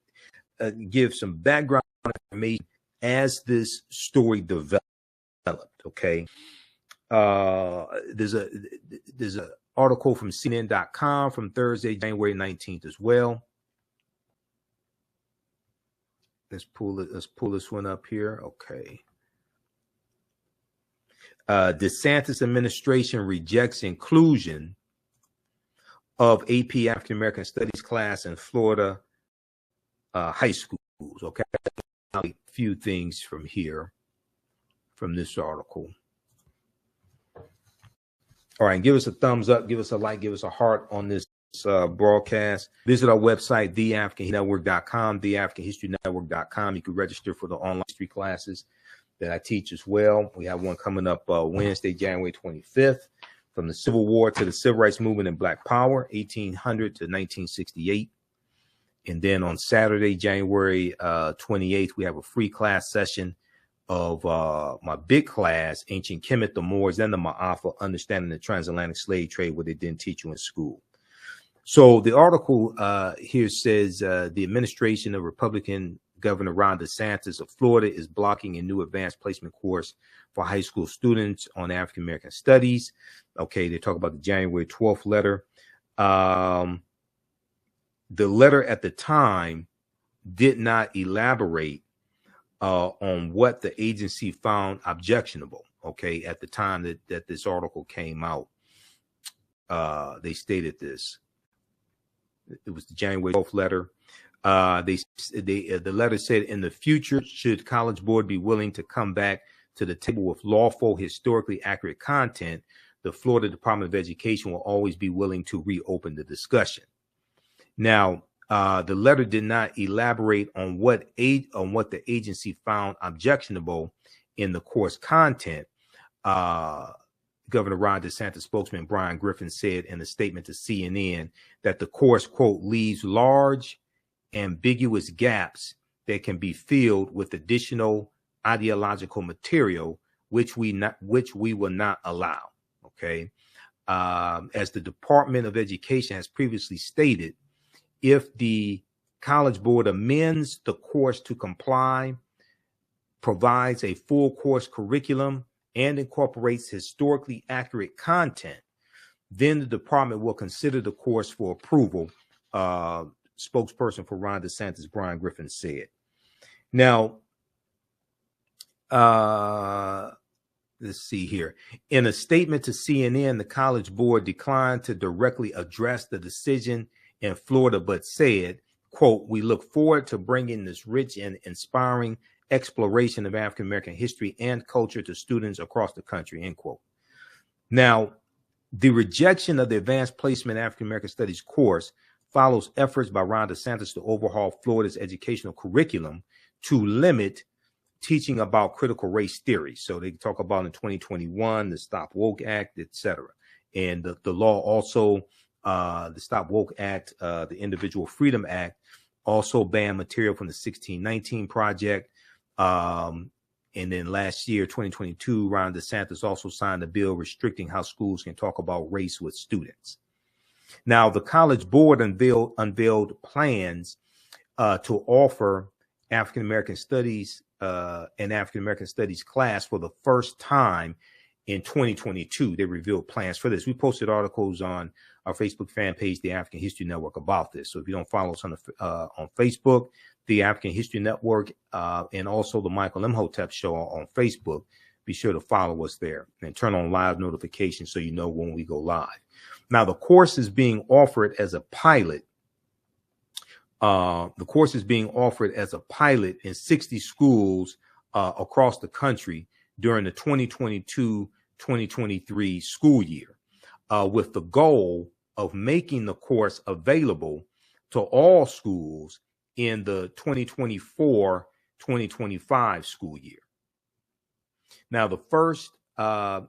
give some background information as this story developed. Okay. There's a article from CNN.com from Thursday, January 19th as well. Let's pull this one up here. Okay. DeSantis administration rejects inclusion of AP African American Studies class in Florida high schools. Okay. A few things from here, from this article. All right, give us a thumbs up, give us a like, give us a heart on this broadcast. Visit our website, TheAHNShow.com, TheAHNHistoryNetwork.com. You can register for the online history classes that I teach as well. We have one coming up Wednesday, January 25th, from the Civil War to the Civil Rights Movement and Black Power, 1800 to 1968. And then on Saturday, January 28th, we have a free class session of my big class, Ancient Kemet, the Moors, and the Ma'afa, Understanding the Transatlantic Slave Trade, what they didn't teach you in school. So the article here says the administration of Republican Governor Ron DeSantis of Florida is blocking a new advanced placement course for high school students on African American studies. Okay, they talk about the January 12th letter. The letter at the time did not elaborate on what the agency found objectionable. Okay, at the time that this article came out, they stated this. It was the January 12th letter. The letter said, in the future, should College Board be willing to come back to the table with lawful, historically accurate content, the Florida Department of Education will always be willing to reopen the discussion. Now, the letter did not elaborate on what the agency found objectionable in the course content. Governor Ron DeSantis spokesman Brian Griffin said in a statement to CNN that the course, quote, leaves large, ambiguous gaps that can be filled with additional ideological material, which we will not allow. Okay, as the Department of Education has previously stated, if the College Board amends the course to comply, provides a full course curriculum, and incorporates historically accurate content, then the department will consider the course for approval. Spokesperson for Ron DeSantis, Brian Griffin, said. Now, let's see here. In a statement to CNN, the College Board declined to directly address the decision in Florida, but said, quote, we look forward to bringing this rich and inspiring exploration of African American history and culture to students across the country, end quote. Now, the rejection of the Advanced Placement African American Studies course follows efforts by Ron DeSantis to overhaul Florida's educational curriculum to limit teaching about critical race theory. So they talk about in 2021, the Stop Woke Act, etc. And the law also, the Stop Woke Act, the Individual Freedom Act, also banned material from the 1619 Project. And then last year, 2022, Ron DeSantis also signed a bill restricting how schools can talk about race with students. Now, the College Board unveiled plans to offer African American Studies an African American Studies class for the first time in 2022. They revealed plans for this. We posted articles on our Facebook fan page, the African History Network, about this. So if you don't follow us on Facebook, the African History Network, and also the Michael Imhotep Show on Facebook, be sure to follow us there and turn on live notifications so you know when we go live. Now, the course is being offered as a pilot. The course is being offered as a pilot in 60 schools across the country during the 2022-2023 school year, with the goal of making the course available to all schools in the 2024-2025 school year. Now, the first the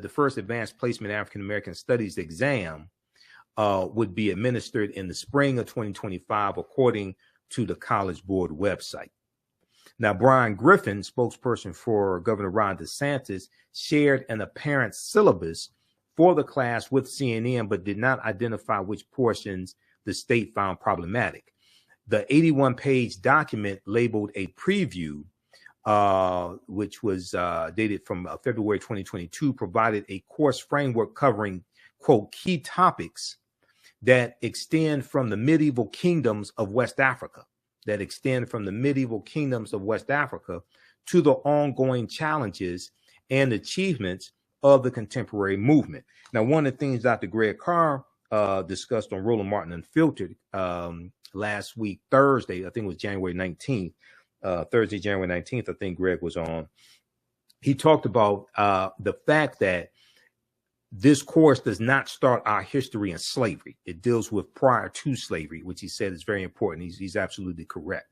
first Advanced Placement African American Studies exam would be administered in the spring of 2025, according to the College Board website. Now, Brian Griffin, spokesperson for Governor Ron DeSantis, shared an apparent syllabus for the class with CNN, but did not identify which portions the state found problematic. The 81-page document labeled a preview, which was dated from February 2022, provided a course framework covering, quote, key topics that extend from the medieval kingdoms of West Africa, to the ongoing challenges and achievements of the contemporary movement. Now, one of the things Dr. Greg Carr discussed on Roland Martin Unfiltered last week, Thursday, I think it was January 19th, Thursday, January 19th, I think Greg was on. He talked about the fact that this course does not start our history in slavery. It deals with prior to slavery, which he said is very important. He's absolutely correct.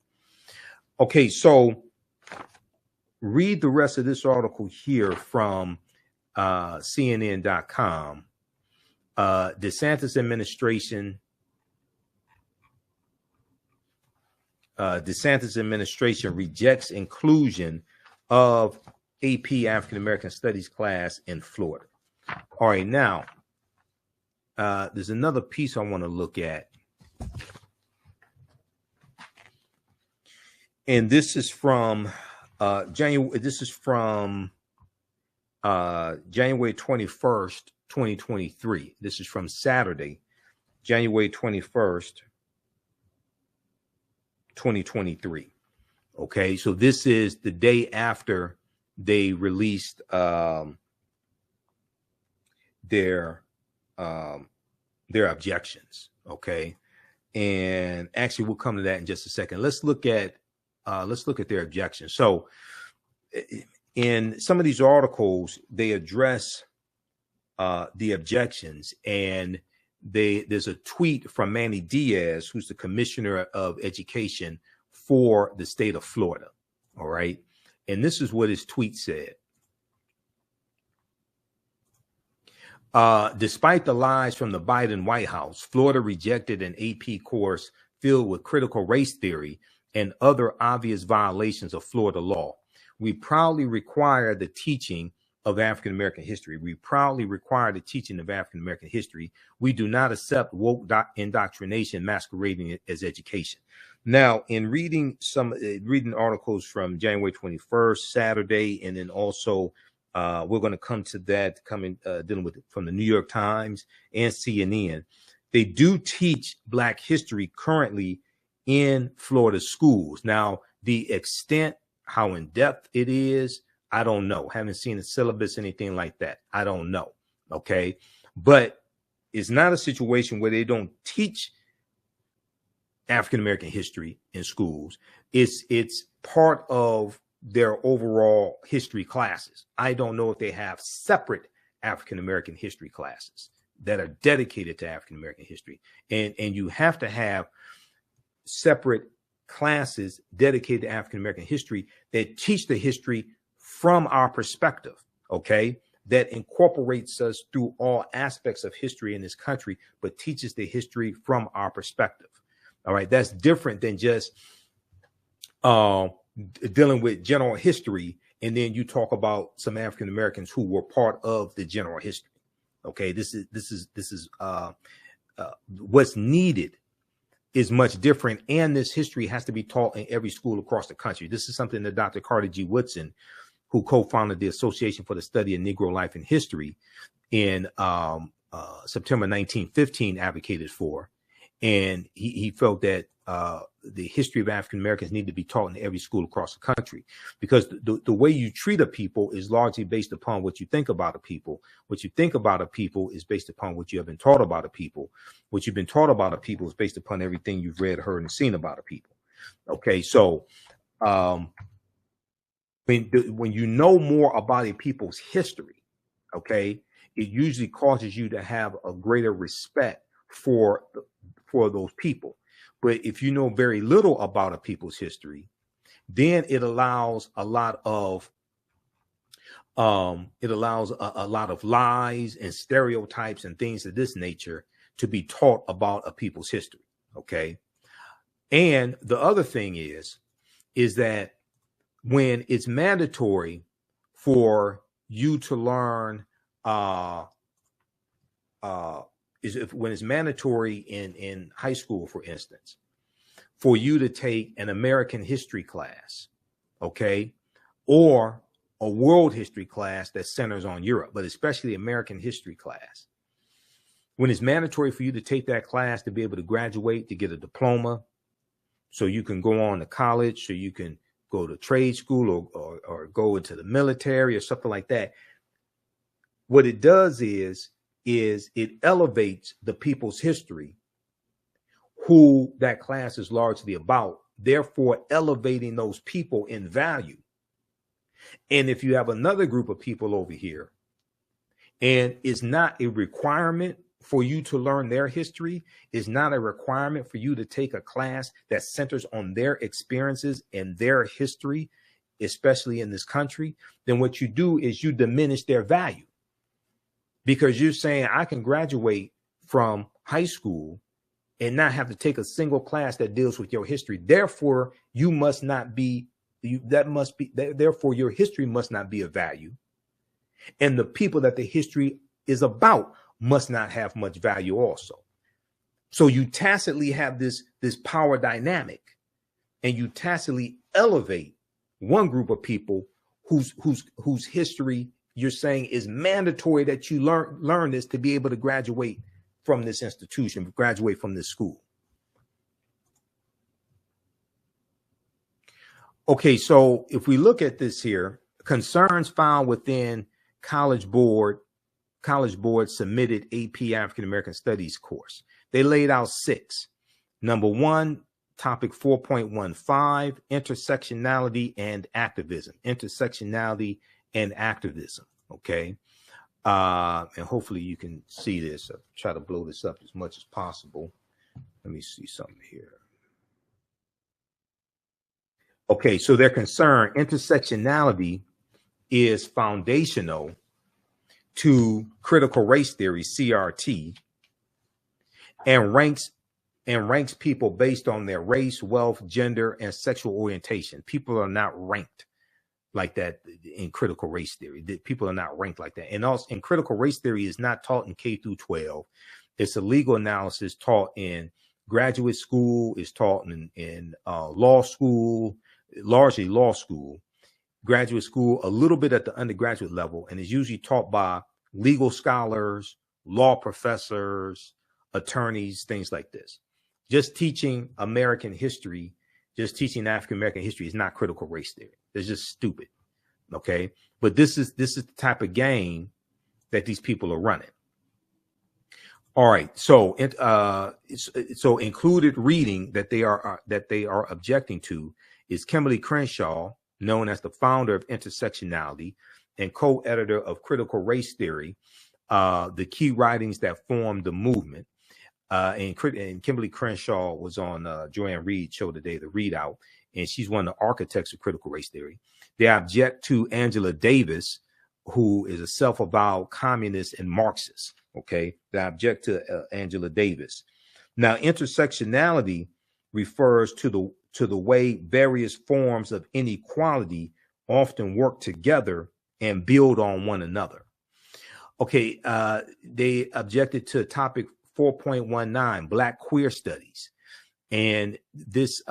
Okay, so read the rest of this article here from CNN.com. DeSantis administration DeSantis administration rejects inclusion of AP African American Studies class in Florida. All right, now there's another piece I want to look at, and this is from January. This is from January 21st, 2023. This is from Saturday, January 21st, 2023. Okay, so this is the day after they released their objections. Okay, and actually we'll come to that in just a second. Let's look at their objections. So in some of these articles, they address the objections, and there's a tweet from Manny Diaz, who's the commissioner of education for the state of Florida. All right. And this is what his tweet said. Despite the lies from the Biden White House, Florida rejected an AP course filled with critical race theory and other obvious violations of Florida law. We proudly require the teaching of African American history. We proudly require the teaching of African American history. We do not accept woke indoctrination masquerading as education. Now, in reading articles from January 21st, Saturday, and then also we're going to come to that dealing with it from the New York Times and CNN. They do teach Black history currently in Florida schools. Now, the extent, how in depth it is, I don't know. Haven't seen a syllabus, anything like that. I don't know. Okay. But it's not a situation where they don't teach African American history in schools. It's part of their overall history classes. I don't know if they have separate African American history classes that are dedicated to African American history. And you have to have separate classes dedicated to African American history that teach the history from our perspective, okay, that incorporates us through all aspects of history in this country, but teaches the history from our perspective. All right, that's different than just dealing with general history, and then you talk about some African Americans who were part of the general history. Okay, this is what's needed is much different, and this history has to be taught in every school across the country. This is something that Dr. Carter G. Woodson, who co-founded the Association for the Study of Negro Life and History in September 1915, advocated for. And he felt that the history of African Americans need to be taught in every school across the country, because the way you treat a people is largely based upon what you think about a people. What you think about a people is based upon what you have been taught about a people. What you've been taught about a people is based upon everything you've read, heard, and seen about a people. Okay, so when you know more about a people's history, okay, it usually causes you to have a greater respect for those people. But if you know very little about a people's history, then it allows a lot of lies and stereotypes and things of this nature to be taught about a people's history. Okay. And the other thing is that when it's mandatory for you to learn, when it's mandatory in high school, for instance, for you to take an American history class, okay, or a world history class that centers on Europe, but especially American history class. When it's mandatory for you to take that class to be able to graduate, to get a diploma, so you can go on to college, so you can go to trade school or go into the military or something like that, what it does is it elevates the people's history who that class is largely about, therefore elevating those people in value. And if you have another group of people over here, and it's not a requirement for you to learn their history, it's not a requirement for you to take a class that centers on their experiences and their history, especially in this country, then what you do is you diminish their value. Because you're saying I can graduate from high school and not have to take a single class that deals with your history. Therefore, you must not be, therefore your history must not be of value. And the people that the history is about must not have much value also. So you tacitly have this power dynamic, and you tacitly elevate one group of people whose history you're saying is mandatory that you learn this to be able to graduate from this institution, graduate from this school. Okay, so if we look at this here, concerns found within College Board submitted AP African American Studies course. They laid out 6. Number 1, topic 4.15, intersectionality and activism. Intersectionality and activism. Okay. And hopefully you can see this. I'll try to blow this up as much as possible. Let me see something here. Okay, so their concern, intersectionality is foundational to critical race theory, CRT, and ranks people based on their race, wealth, gender, and sexual orientation. People are not ranked like that in critical race theory. People are not ranked like that. And also, in critical race theory is not taught in K through 12. It's a legal analysis taught in graduate school, is taught in law school, largely law school, graduate school, a little bit at the undergraduate level, and is usually taught by legal scholars, law professors, attorneys, things like this. Just teaching American history, just teaching African American history is not critical race theory. It's just stupid. Okay. But this is the type of game that these people are running. All right. So included reading that they are objecting to is Kimberly Crenshaw, known as the founder of Intersectionality and co-editor of Critical Race Theory, the key writings that formed the movement. And Kimberly Crenshaw was on Joanne Reed's show today, The Readout, and she's one of the architects of critical race theory. They object to Angela Davis, who is a self-avowed communist and Marxist. Okay, they object to Angela Davis. Now, intersectionality refers to the way various forms of inequality often work together and build on one another. Okay, they objected to topic 4.19, Black queer studies. And this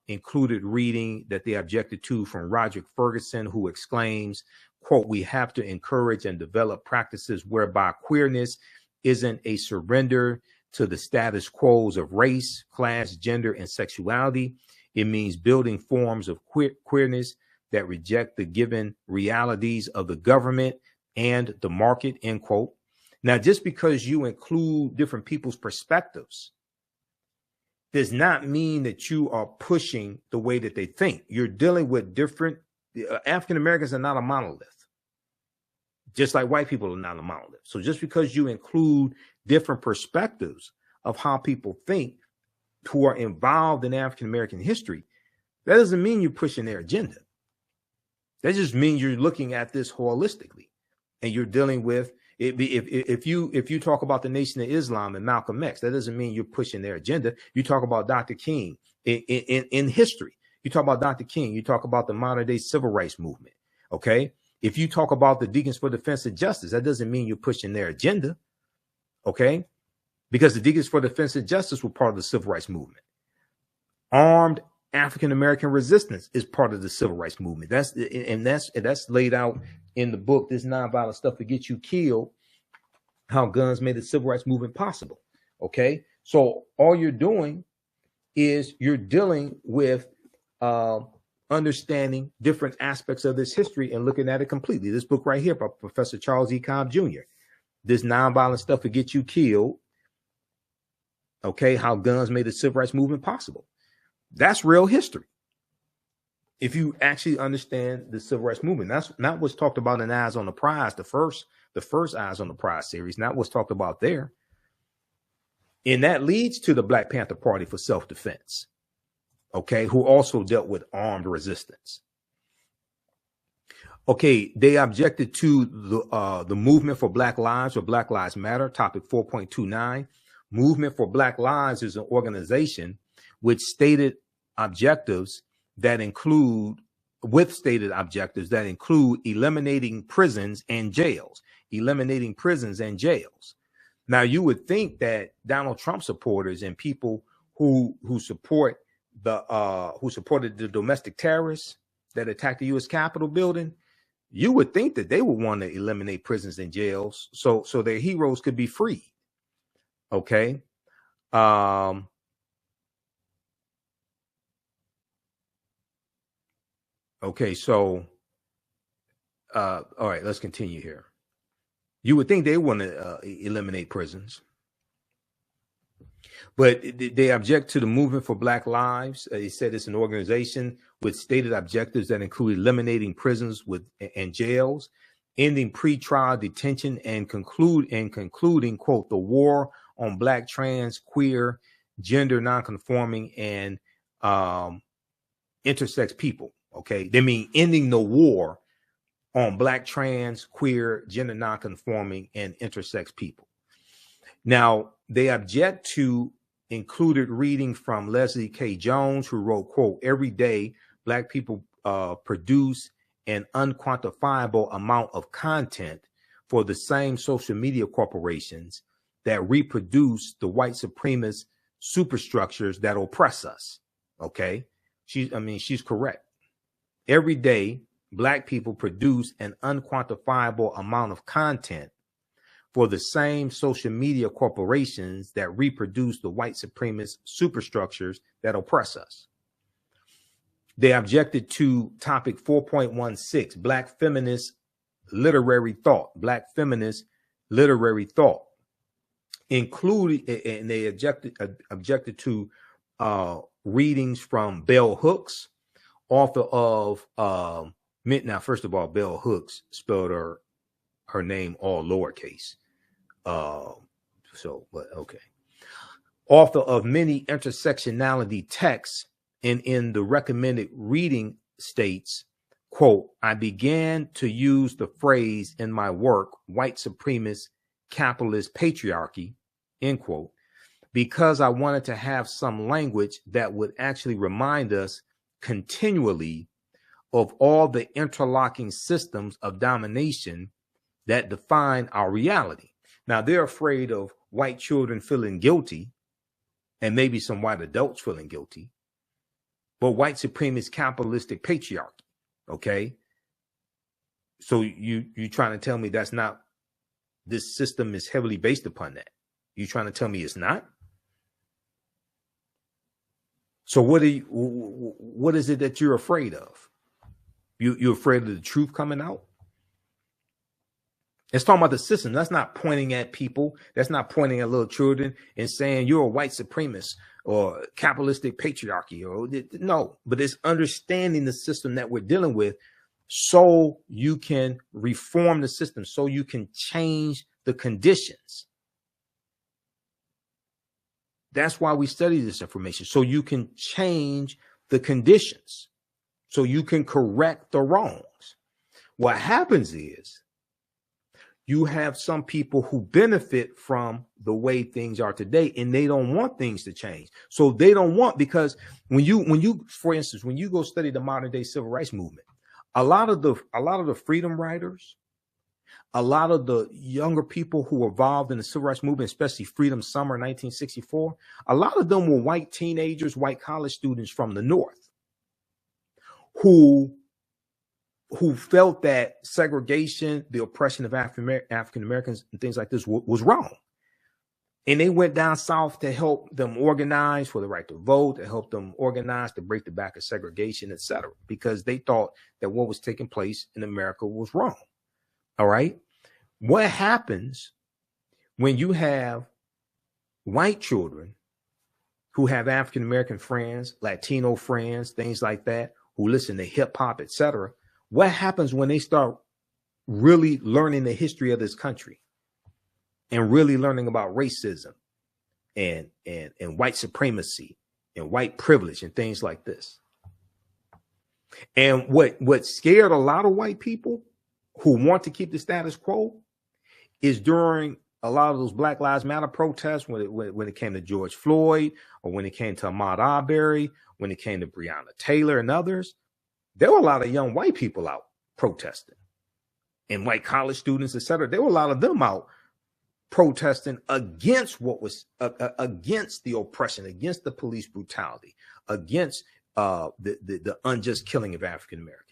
included reading that they objected to from Roderick Ferguson, who exclaims, quote, "We have to encourage and develop practices whereby queerness isn't a surrender to the status quos of race, class, gender, and sexuality. It means building forms of queerness that reject the given realities of the government and the market," end quote. Now, just because you include different people's perspectives does not mean that you are pushing the way that they think. You're dealing with different, African Americans are not a monolith, just like white people are not a monolith. So just because you include different perspectives of how people think who are involved in African American history, that doesn't mean you're pushing their agenda. That just means you're looking at this holistically, and you're dealing with if you talk about the Nation of Islam and Malcolm X, that doesn't mean you're pushing their agenda. You talk about Dr. King in history. You talk about Dr. King. You talk about the modern day civil rights movement. Okay. If you talk about the Deacons for Defense of Justice, that doesn't mean you're pushing their agenda. Okay. Because the Deacons for Defense of Justice were part of the civil rights movement. Armed African American resistance is part of the civil rights movement. That's laid out in the book, This Nonviolent Stuff to Get You Killed, How Guns Made the Civil Rights Movement Possible. Okay. So all you're doing is you're dealing with understanding different aspects of this history and looking at it completely. This book right here by Professor Charles E. Cobb Jr., This Nonviolent Stuff to Get You Killed. Okay. How Guns Made the Civil Rights Movement Possible. That's real history. If you actually understand the civil rights movement, that's not what's talked about in Eyes on the Prize, the first Eyes on the Prize series, not what's talked about there. And that leads to the Black Panther Party for self-defense, okay, who also dealt with armed resistance. Okay, they objected to the movement for Black Lives or Black Lives Matter, topic 4.29, Movement for Black Lives is an organization with stated objectives that include eliminating prisons and jails. Now, you would think that Donald Trump supporters and people who supported the domestic terrorists that attacked the U.S. Capitol building, you would think that they would want to eliminate prisons and jails so their heroes could be freed. Okay. Okay, so all right, let's continue here. You would think they want to eliminate prisons, but they object to the Movement for Black Lives. They said it's an organization with stated objectives that include eliminating prisons and jails, ending pretrial detention, and concluding, quote, the war on Black, trans, queer, gender nonconforming, and intersex people. Okay, they mean ending the war on Black, trans, queer, gender nonconforming, and intersex people. Now, they object to included reading from Leslie K. Jones, who wrote, quote, every day Black people produce an unquantifiable amount of content for the same social media corporations that reproduce the white supremacist superstructures that oppress us. Okay, she's correct. Every day, Black people produce an unquantifiable amount of content for the same social media corporations that reproduce the white supremacist superstructures that oppress us. They objected to topic 4.16, Black feminist literary thought, including, and they objected to readings from Bell Hooks, author of now, first of all, Bell Hooks spelled her name all lowercase. But okay. Author of many intersectionality texts, and in the recommended reading states, quote, I began to use the phrase in my work, white supremacist capitalist patriarchy, end quote, because I wanted to have some language that would actually remind us continually of all the interlocking systems of domination that define our reality. Now, they're afraid of white children feeling guilty, and maybe some white adults feeling guilty, but white supremacist capitalistic patriarchy. Okay, so you trying to tell me that's not, this system is heavily based upon that? You trying to tell me it's not? So what is it that you're afraid of? You're afraid of the truth coming out? It's talking about the system. That's not pointing at people. That's not pointing at little children and saying you're a white supremacist or capitalistic patriarchy. No, but it's understanding the system that we're dealing with so you can reform the system, so you can change the conditions. That's why we study this information, so you can change the conditions, so you can correct the wrongs. What happens is you have some people who benefit from the way things are today, and they don't want things to change. So they don't want, because when you, for instance, when you go study the modern day civil rights movement, a lot of the freedom riders, a lot of the younger people who were involved in the civil rights movement, especially Freedom Summer 1964, a lot of them were white teenagers, white college students from the North who felt that segregation, the oppression of African Americans and things like this was wrong. And they went down south to help them organize for the right to vote, to help them organize to break the back of segregation, etc., because they thought that what was taking place in America was wrong. All right. What happens when you have white children who have African American friends, Latino friends, things like that, who listen to hip hop, etc.? What happens when they start really learning the history of this country and really learning about racism and white supremacy and white privilege and things like this? And what scared a lot of white people who want to keep the status quo is during a lot of those Black Lives Matter protests, when it came to George Floyd, or when it came to Ahmaud Arbery, when it came to Breonna Taylor and others, there were a lot of young white people out protesting, and white college students, etc. There were a lot of them out protesting against what was against the oppression, against the police brutality, against the unjust killing of African Americans.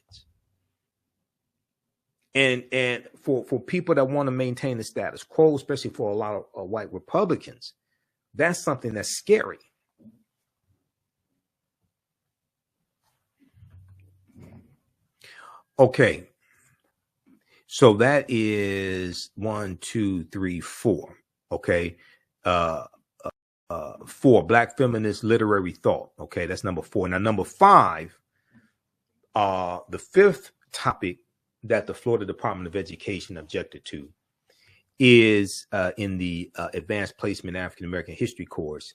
And for people that want to maintain the status quo, especially for a lot of white Republicans, that's something that's scary. Okay. So that is 1, 2, 3, 4. Okay. 4, Black feminist literary thought. Okay. That's number 4. Now, number 5, the 5th topic that the Florida Department of Education objected to is in the advanced placement African American history course,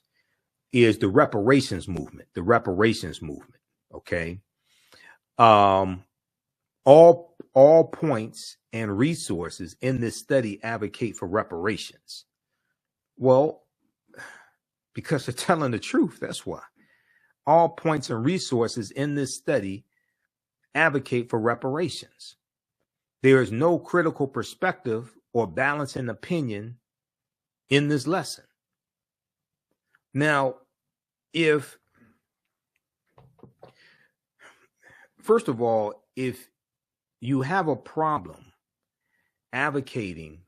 is the reparations movement. The reparations movement. Okay. All points and resources in this study advocate for reparations. Well, because they're telling the truth. That's why. All points and resources in this study advocate for reparations. There is no critical perspective or balancing opinion in this lesson. Now, first of all, if you have a problem advocating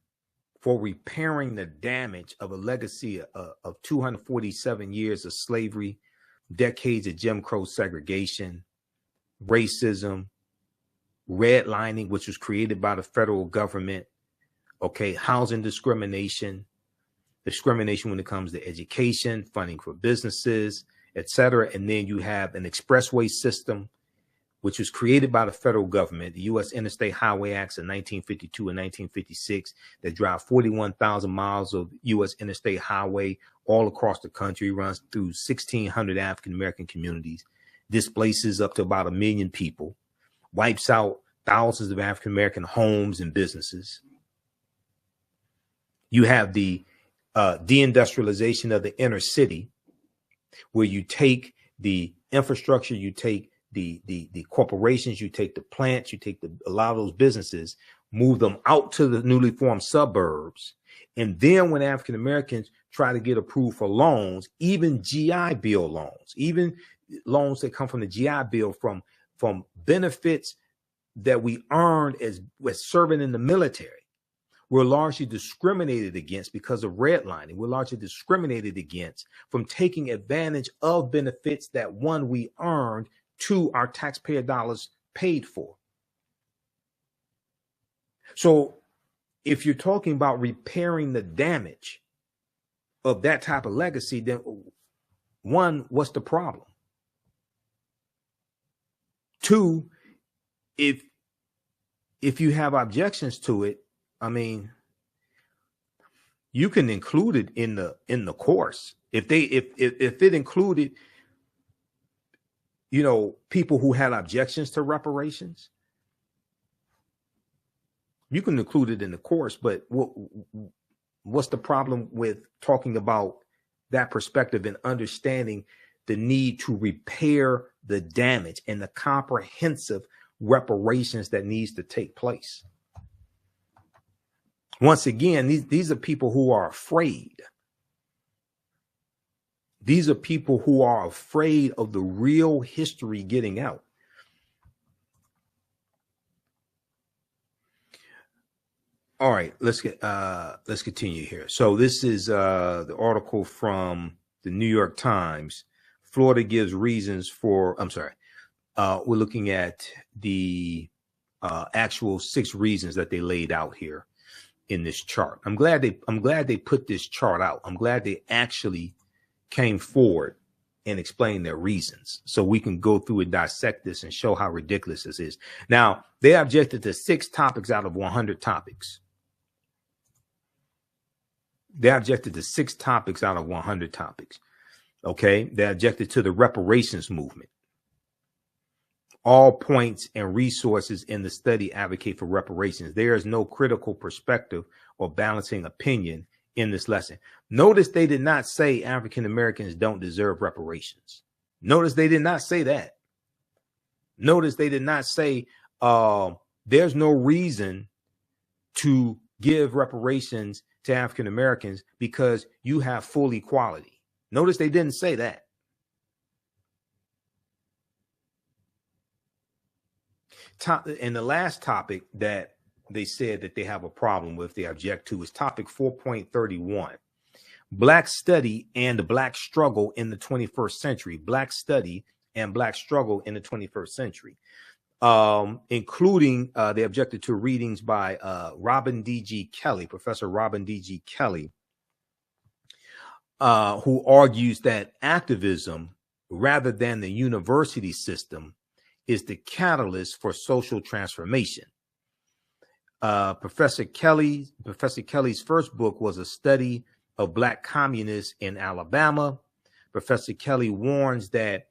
for repairing the damage of a legacy of 247 years of slavery, decades of Jim Crow segregation, racism, redlining, which was created by the federal government, okay, housing discrimination when it comes to education, funding for businesses, etc. And then you have an expressway system, which was created by the federal government, the U.S. Interstate Highway Acts of 1952 and 1956, that drive 41,000 miles of U.S. interstate highway all across the country, runs through 1,600 African-American communities, displaces up to about 1 million people, wipes out thousands of African-American homes and businesses. You have the deindustrialization of the inner city, where you take the infrastructure, you take the corporations, you take the plants, you take a lot of those businesses, move them out to the newly formed suburbs. And then when African Americans try to get approved for loans, even GI Bill loans, even loans that come from the GI Bill from benefits that we earned as serving in the military, we're largely discriminated against because of redlining. We're largely discriminated against from taking advantage of benefits that we earned to our taxpayer dollars paid for. So if you're talking about repairing the damage of that type of legacy, then one, what's the problem? Two, if you have objections to it, I mean, you can include it in the course. If it included, people who had objections to reparations, you can include it in the course. But what's the problem with talking about that perspective and understanding the need to repair the damage and the comprehensive reparations that needs to take place? Once again, these are people who are afraid. These are people who are afraid of the real history getting out. All right, let's continue here. So this is the article from the New York Times. Florida gives reasons for. We're looking at the actual 6 reasons that they laid out here in this chart. I'm glad they put this chart out. I'm glad they actually came forward and explained their reasons, so we can go through and dissect this and show how ridiculous this is. Now, they objected to 6 topics out of 100 topics. They objected to 6 topics out of 100 topics. Okay. They objected to the reparations movement. All points and resources in the study advocate for reparations. There is no critical perspective or balancing opinion in this lesson. Notice they did not say African Americans don't deserve reparations. Notice they did not say that. Notice they did not say there's no reason to give reparations to African Americans because you have full equality. Notice they didn't say that. And the last topic that they said that they have a problem with, they object to, is topic 4.31. Black study and the black struggle in the 21st century. Black study and black struggle in the 21st century. Including they objected to readings by Robin D.G. Kelley, Professor Robin D.G. Kelley, who argues that activism, rather than the university system, is the catalyst for social transformation. Professor Kelley's first book was a study of Black communists in Alabama. Professor Kelley warns that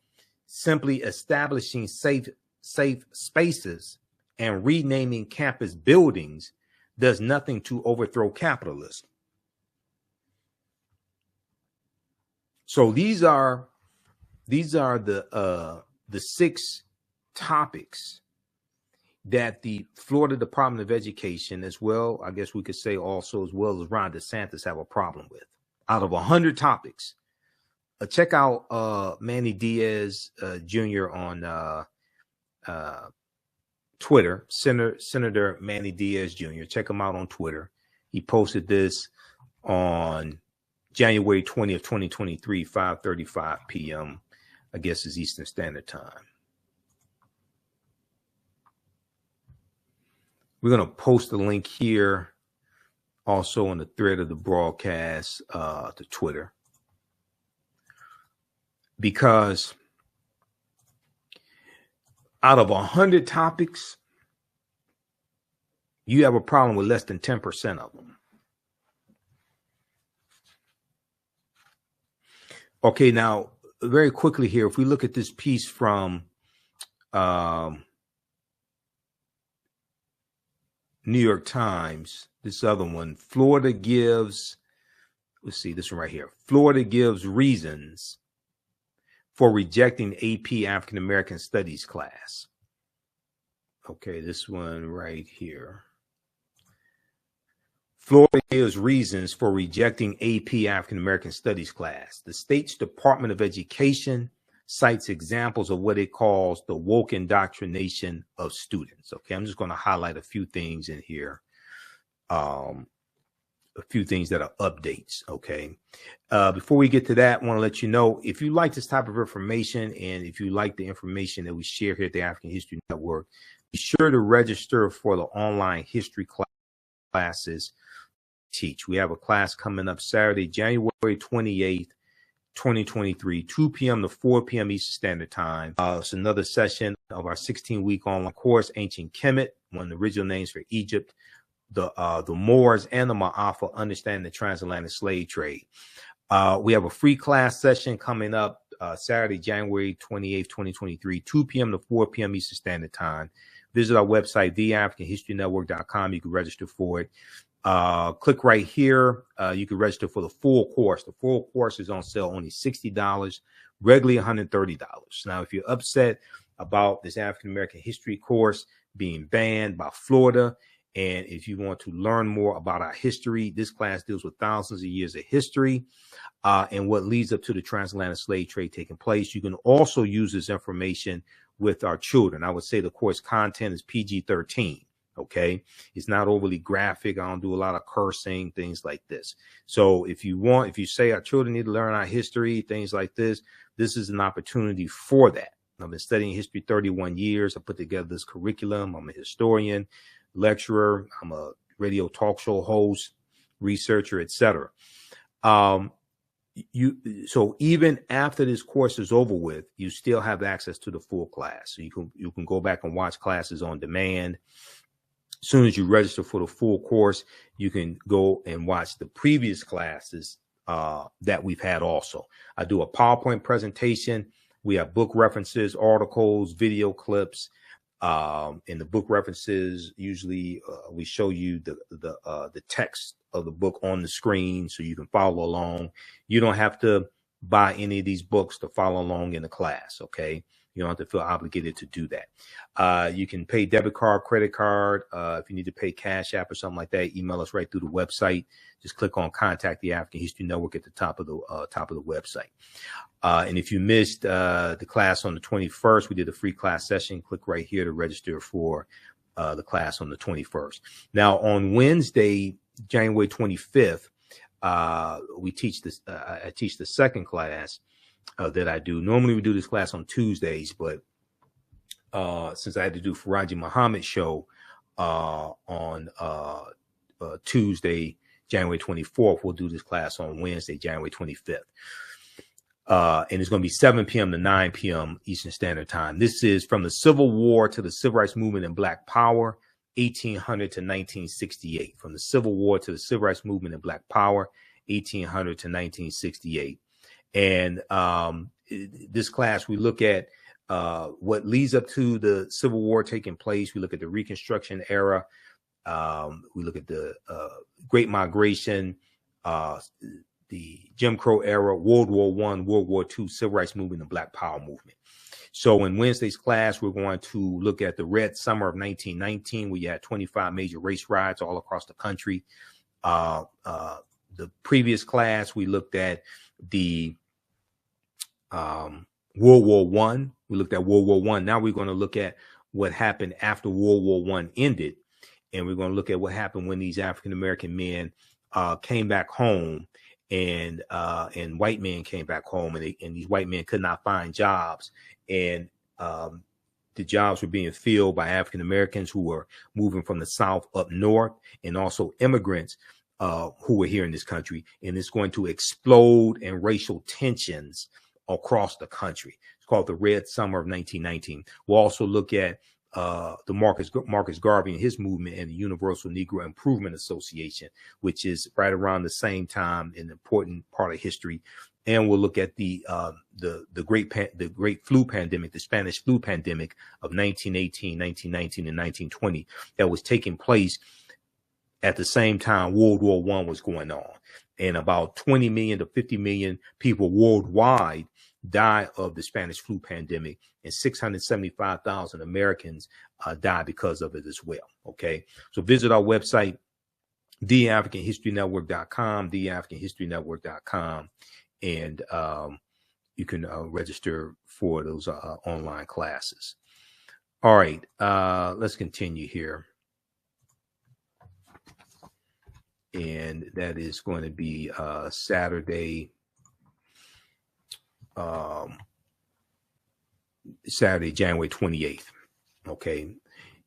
simply establishing safe spaces and renaming campus buildings does nothing to overthrow capitalism. So these are the 6 topics that the Florida Department of Education, as well, I guess we could say also, as well as Ron DeSantis, have a problem with. Out of 100 topics, check out Manny Diaz Jr. on Twitter, Senator Manny Diaz Jr. Check him out on Twitter. He posted this on January 20th, 2023, 5:35 p.m. I guess is Eastern Standard Time. We're going to post the link here also on the thread of the broadcast to Twitter, because out of 100 topics, you have a problem with less than 10% of them. Okay, now, very quickly here, if we look at this piece from New York Times, this other one, Florida gives, let's see, this one right here. Florida gives reasons for rejecting AP African American Studies class. Okay, this one right here. Florida gives reasons for rejecting AP African American Studies class. The state's Department of Education cites examples of what it calls the woke indoctrination of students. Okay, I'm just going to highlight a few things in here. A few things that are updates. Okay. Before we get to that, I want to let you know, if you like this type of information and if you like the information that we share here at the African History Network, be sure to register for the online history classes teach. We have a class coming up Saturday, January 28th, 2023, 2 p.m. to 4 p.m. Eastern Standard Time. It's another session of our 16-week online course, Ancient Kemet, one of the original names for Egypt, the Moors, and the Ma'afa, Understanding the Transatlantic Slave Trade. We have a free class session coming up Saturday, January 28th, 2023, 2 p.m. to 4 p.m. Eastern Standard Time. Visit our website, TheAfricanHistoryNetwork.com. You can register for it. Click right here. You can register for the full course. The full course is on sale, only $60, regularly $130. Now, if you're upset about this African American history course being banned by Florida, and if you want to learn more about our history, this class deals with thousands of years of history and what leads up to the transatlantic slave trade taking place. You can also use this information with our children. I would say the course content is PG-13. Okay, it's not overly graphic. I don't do a lot of cursing, things like this. So if you say our children need to learn our history, things like this is an opportunity for that. I've been studying history 31 years. I put together this curriculum. I'm a historian, lecturer. I'm a radio talk show host, researcher, etc. So even after this course is over with, you still have access to the full class. So you can go back and watch classes on demand. As soon as you register for the full course, you can go and watch the previous classes that we've had also. I do a PowerPoint presentation. We have book references, articles, video clips, In the book references, usually we show you the text of the book on the screen so you can follow along. You don't have to buy any of these books to follow along in the class, okay? You don't have to feel obligated to do that. You can pay debit card, credit card. If you need to pay Cash App or something like that, email us right through the website. Just click on Contact the African History Network at the top of the website. And if you missed the class on the 21st, we did a free class session. Click right here to register for the class on the 21st. Now, on Wednesday, January 25th, we teach this. I teach the second class that I do. Normally, we do this class on Tuesdays, but since I had to do Faraji Muhammad's show on Tuesday, January 24th, we'll do this class on Wednesday, January 25th. And it's going to be 7 p.m. to 9 p.m. Eastern Standard Time. This is from the Civil War to the Civil Rights Movement and Black Power, 1800 to 1968. From the Civil War to the Civil Rights Movement and Black Power, 1800 to 1968. And this class, we look at what leads up to the Civil War taking place. We look at the Reconstruction era. We look at the Great Migration, the Jim Crow era, World War I, World War II, Civil Rights Movement, and Black Power movement. So in Wednesday's class, we're going to look at the Red Summer of 1919, where you had 25 major race riots all across the country. The previous class, we looked at the World War I. We looked at World War I. Now we're going to look at what happened after World War I ended. And we're going to look at what happened when these African-American men came back home, and white men came back home, and these white men could not find jobs. And the jobs were being filled by African-Americans who were moving from the South up north, and also immigrants who were here in this country. And it's going to explode in racial tensions across the country. It's called the Red Summer of 1919. We'll also look at the Marcus Garvey and his movement, and the Universal Negro Improvement Association, which is right around the same time, an important part of history. And we'll look at the great flu pandemic, the Spanish flu pandemic of 1918, 1919, and 1920 that was taking place at the same time World War I was going on. And about 20 million to 50 million people worldwide died of the Spanish flu pandemic, and 675,000 Americans died because of it as well. Okay, so visit our website, TheAFricanHistoryNetwork.com, TheAfricanHistoryNetwork.com, and you can register for those online classes. All right, let's continue here. And that is going to be Saturday, January 28th. Okay.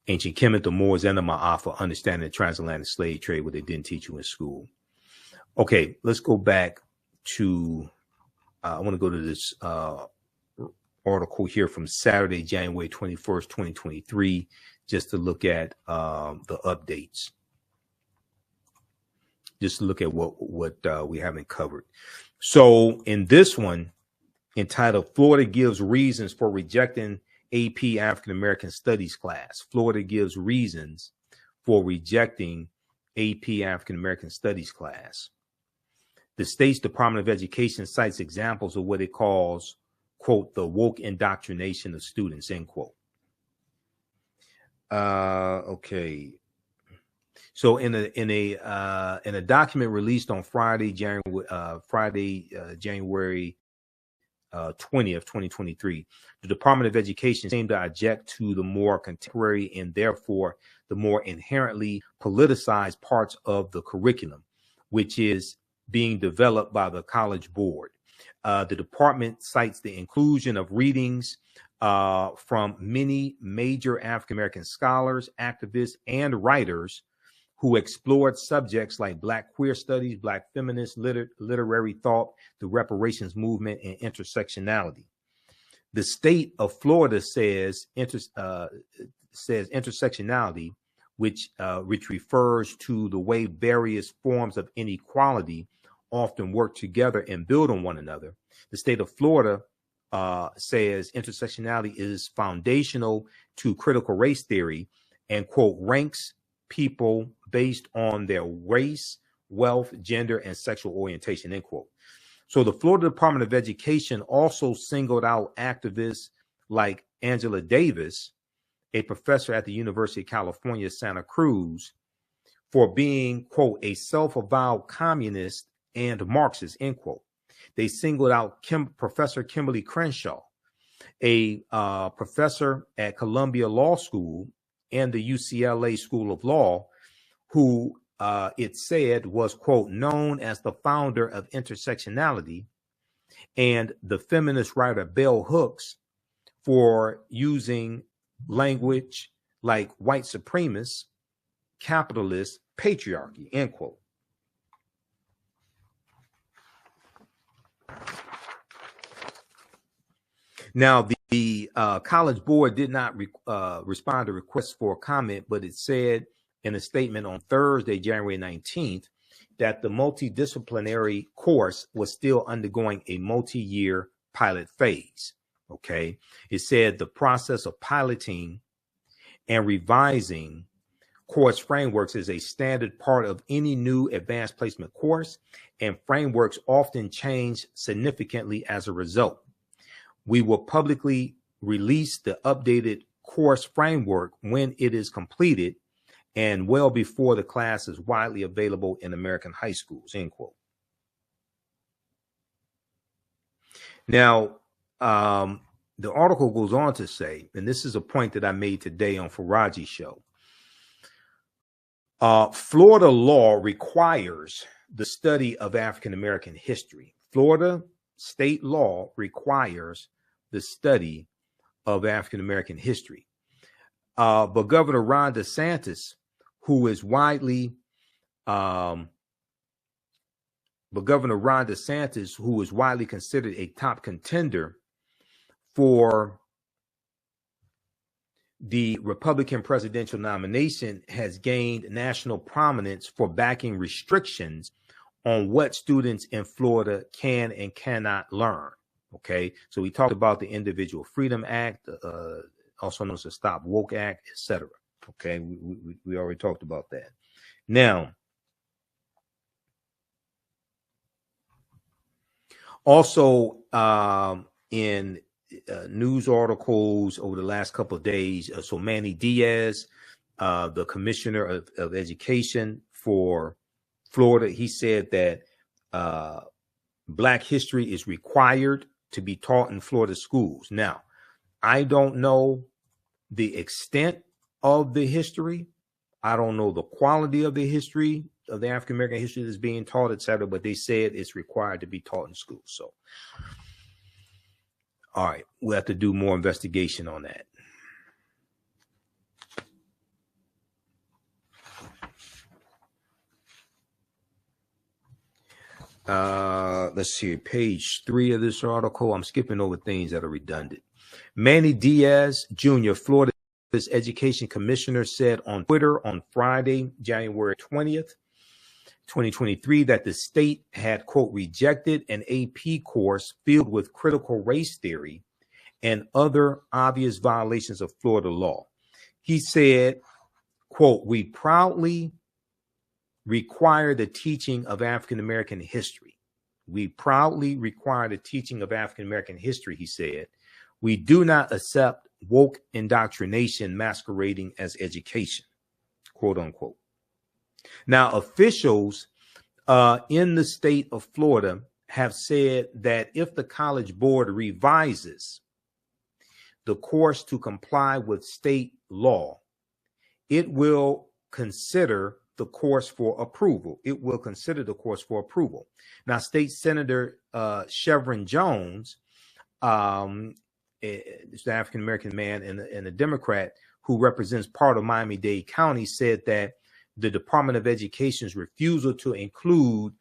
Ancient Kemet, the Moors, and the Ma'afa, understanding the transatlantic slave trade, what they didn't teach you in school. Okay, let's go back to, I want to go to this article here from Saturday, January 21st, 2023, just to look at the updates. Just to look at what we haven't covered. So in this one, entitled Florida Gives Reasons for Rejecting AP African American Studies class. Florida gives reasons for rejecting AP African American Studies class. The state's Department of Education cites examples of what it calls, quote, the woke indoctrination of students, end quote. Okay. So in a document released on Friday, January 20th, 2023, the Department of Education seemed to object to the more contemporary and therefore the more inherently politicized parts of the curriculum, which is being developed by the College Board. The department cites the inclusion of readings from many major African American scholars, activists, and writers who explored subjects like Black queer studies, Black feminist literary thought, the reparations movement, and intersectionality. The state of Florida says intersectionality, which refers to the way various forms of inequality often work together and build on one another. The state of Florida says intersectionality is foundational to critical race theory and, quote, ranks people based on their race, wealth, gender, and sexual orientation, end quote. So the Florida Department of Education also singled out activists like Angela Davis, a professor at the University of California, Santa Cruz, for being, quote, a self-avowed communist and Marxist, end quote. They singled out Professor Kimberly Crenshaw, a professor at Columbia Law School and the UCLA School of Law, who it said was, quote, known as the founder of intersectionality, and the feminist writer Bell Hooks for using language like white supremacist, capitalist, patriarchy, end quote. Now, the College Board did not respond to requests for comment, but it said in a statement on Thursday, January 19th, that the multidisciplinary course was still undergoing a multi-year pilot phase. Okay. It said the process of piloting and revising course frameworks is a standard part of any new advanced placement course, and frameworks often change significantly as a result. We will publicly release the updated course framework when it is completed and well before the class is widely available in American high schools, end quote. Now, the article goes on to say, and this is a point that I made today on Faraji's show, Florida law requires the study of African-American history. Florida state law requires the study of African-American history. But Governor Ron DeSantis, who is widely considered a top contender for the Republican presidential nomination, has gained national prominence for backing restrictions on what students in Florida can and cannot learn. Okay, so we talked about the Individual Freedom Act, also known as the Stop Woke Act, etc. Okay, we already talked about that. Now, also in news articles over the last couple of days, so Manny Diaz, the commissioner of education for Florida, he said that Black history is required to be taught in Florida schools. Now, I don't know the extent of the history. I don't know the quality of the history of the African-American history that's being taught, etc., but they said it's required to be taught in schools. So, all right, we'll have to do more investigation on that. Let's see, page 3 of this article. I'm skipping over things that are redundant. Manny Diaz Jr., Florida's education commissioner, said on Twitter on Friday, January 20th, 2023, that the state had, quote, rejected an AP course filled with critical race theory and other obvious violations of Florida law. He said, quote, we proudly require the teaching of African-American history. We proudly require the teaching of African-American history, he said. We do not accept woke indoctrination masquerading as education, quote unquote. Now, officials in the state of Florida have said that if the College Board revises the course to comply with state law, it will consider the course for approval. It will consider the course for approval. Now, State Senator Chevron Jones, is the African-American man and a Democrat who represents part of Miami-Dade County, said that the Department of Education's refusal to include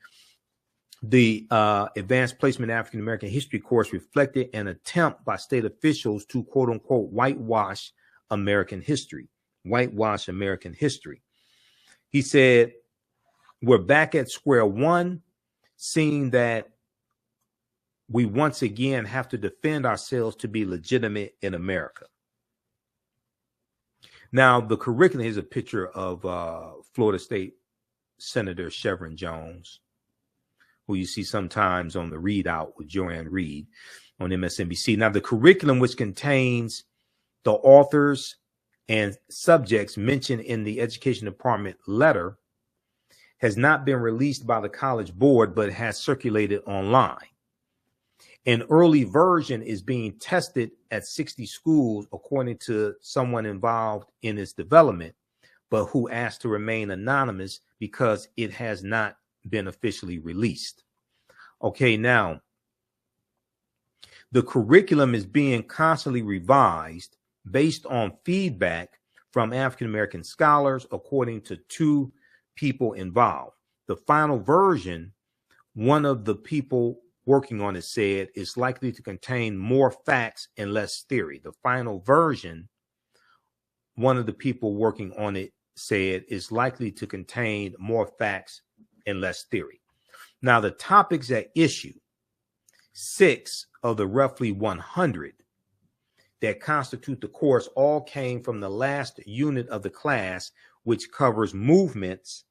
the advanced placement African-American history course reflected an attempt by state officials to, quote unquote, whitewash American history. Whitewash American history. He said, we're back at square one, seeing that we once again have to defend ourselves to be legitimate in America. Now, the curriculum is a picture of Florida State Senator Chevron Jones, who you see sometimes on the Read Out with Joanne Reed on MSNBC. Now, the curriculum, which contains the authors and subjects mentioned in the Education Department letter, has not been released by the College Board, but has circulated online. An early version is being tested at 60 schools, according to someone involved in its development, but who asked to remain anonymous because it has not been officially released. Okay, now, the curriculum is being constantly revised based on feedback from African-American scholars, according to two people involved. The final version, one of the people working on it said, is likely to contain more facts and less theory. The final version, one of the people working on it said, is likely to contain more facts and less theory. Now, the topics at issue, 6 of the roughly 100 that constitute the course, all came from the last unit of the class, which covers movements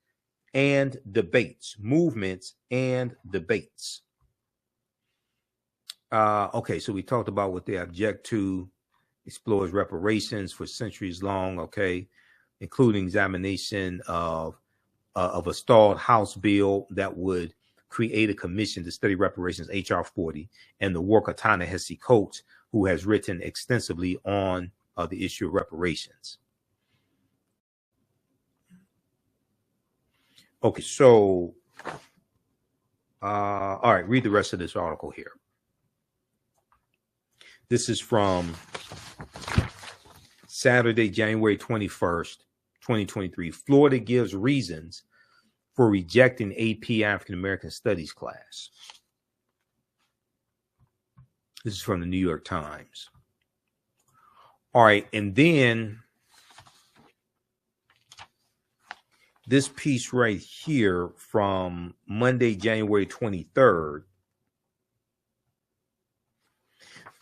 and debates. Movements and debates. Okay, so we talked about what they object to, explores reparations for centuries long, okay, including examination of a stalled House bill that would create a commission to study reparations, H.R. 40, and the work of Ta-Nehisi Coates, who has written extensively on the issue of reparations. Okay, so, all right, read the rest of this article here. This is from Saturday, January 21st, 2023. Florida gives reasons for rejecting AP African American Studies class. This is from the New York Times. All right, and then this piece right here from Monday, January 23rd,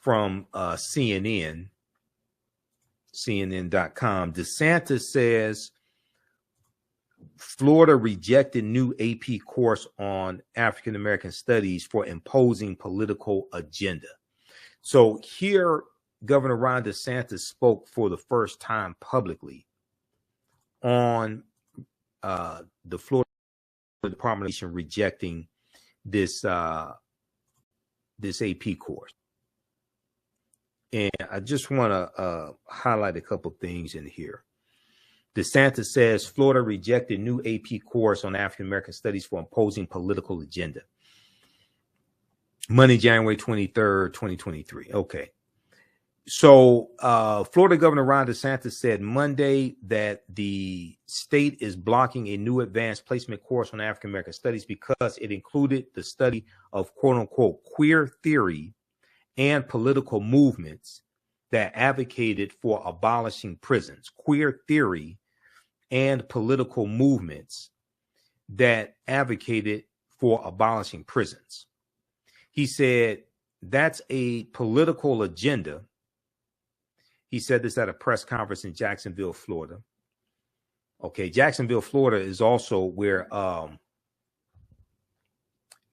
from CNN, CNN.com. DeSantis says Florida rejected new AP course on African American Studies for imposing political agenda. So here, Governor Ron DeSantis spoke for the first time publicly on the Florida Department of rejecting this this AP course. And I just want to highlight a couple things in here. DeSantis says Florida rejected new AP course on African American Studies for imposing political agenda. Monday, January 23rd, 2023. Okay. So Florida Governor Ron DeSantis said Monday that the state is blocking a new advanced placement course on African American Studies because it included the study of quote unquote queer theory and political movements that advocated for abolishing prisons. Queer theory and political movements that advocated for abolishing prisons. He said that's a political agenda. He said this at a press conference in Jacksonville, Florida. Okay, Jacksonville, Florida is also where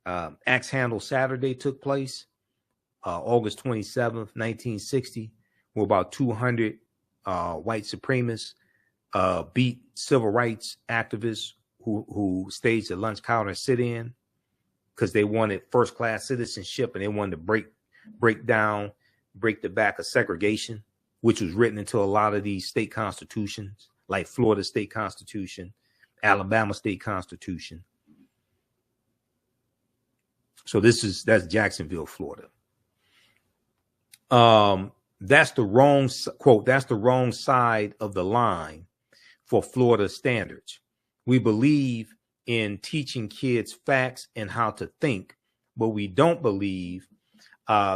Axe Handle Saturday took place. August 27th, 1960, where about 200 white supremacists beat civil rights activists who staged a lunch counter sit-in because they wanted first-class citizenship and they wanted to break the back of segregation, which was written into a lot of these state constitutions, like Florida State Constitution, Alabama State Constitution. So that's Jacksonville, Florida. That's the wrong quote. That's the wrong side of the line for Florida standards. We believe in teaching kids facts and how to think, but we don't believe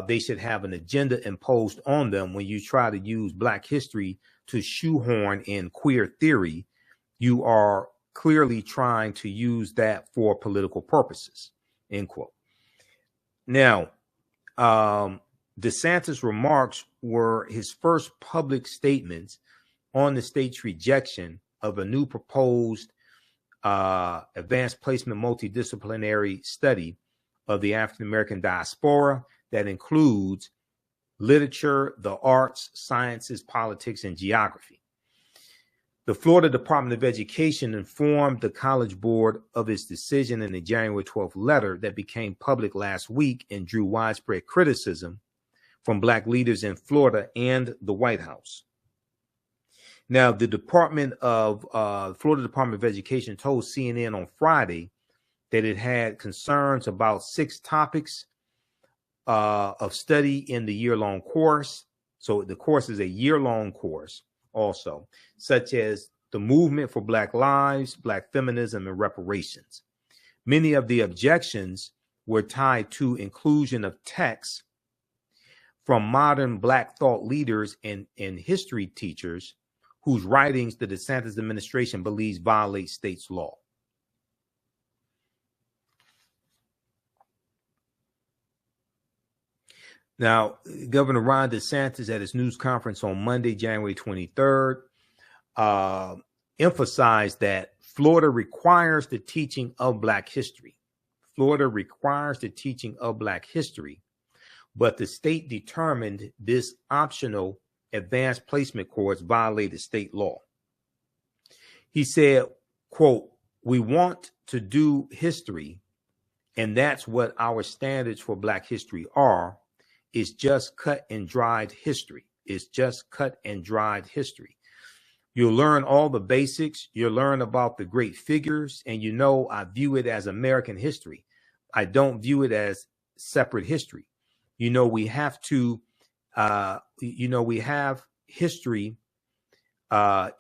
they should have an agenda imposed on them. When you try to use Black history to shoehorn in queer theory, you are clearly trying to use that for political purposes, end quote. Now, DeSantis' remarks were his first public statements on the state's rejection of a new proposed advanced placement multidisciplinary study of the African American diaspora that includes literature, the arts, sciences, politics, and geography. The Florida Department of Education informed the College Board of its decision in a January 12th letter that became public last week and drew widespread criticism from Black leaders in Florida and the White House. Now, the Florida Department of Education told CNN on Friday that it had concerns about 6 topics of study in the year-long course. So the course is a year-long course also, such as the movement for Black lives, Black feminism, and reparations. Many of the objections were tied to inclusion of texts from modern Black thought leaders and history teachers whose writings the DeSantis administration believes violate state's law. Now, Governor Ron DeSantis at his news conference on Monday, January 23rd, emphasized that Florida requires the teaching of Black history. Florida requires the teaching of Black history, but the state determined this optional advanced placement course violated state law. He said, quote, "We want to do history, and that's what our standards for Black history are. It's just cut and dried history. It's just cut and dried history. You'll learn all the basics. You'll learn about the great figures. And you know, I view it as American history. I don't view it as separate history. You know, we have to, we have history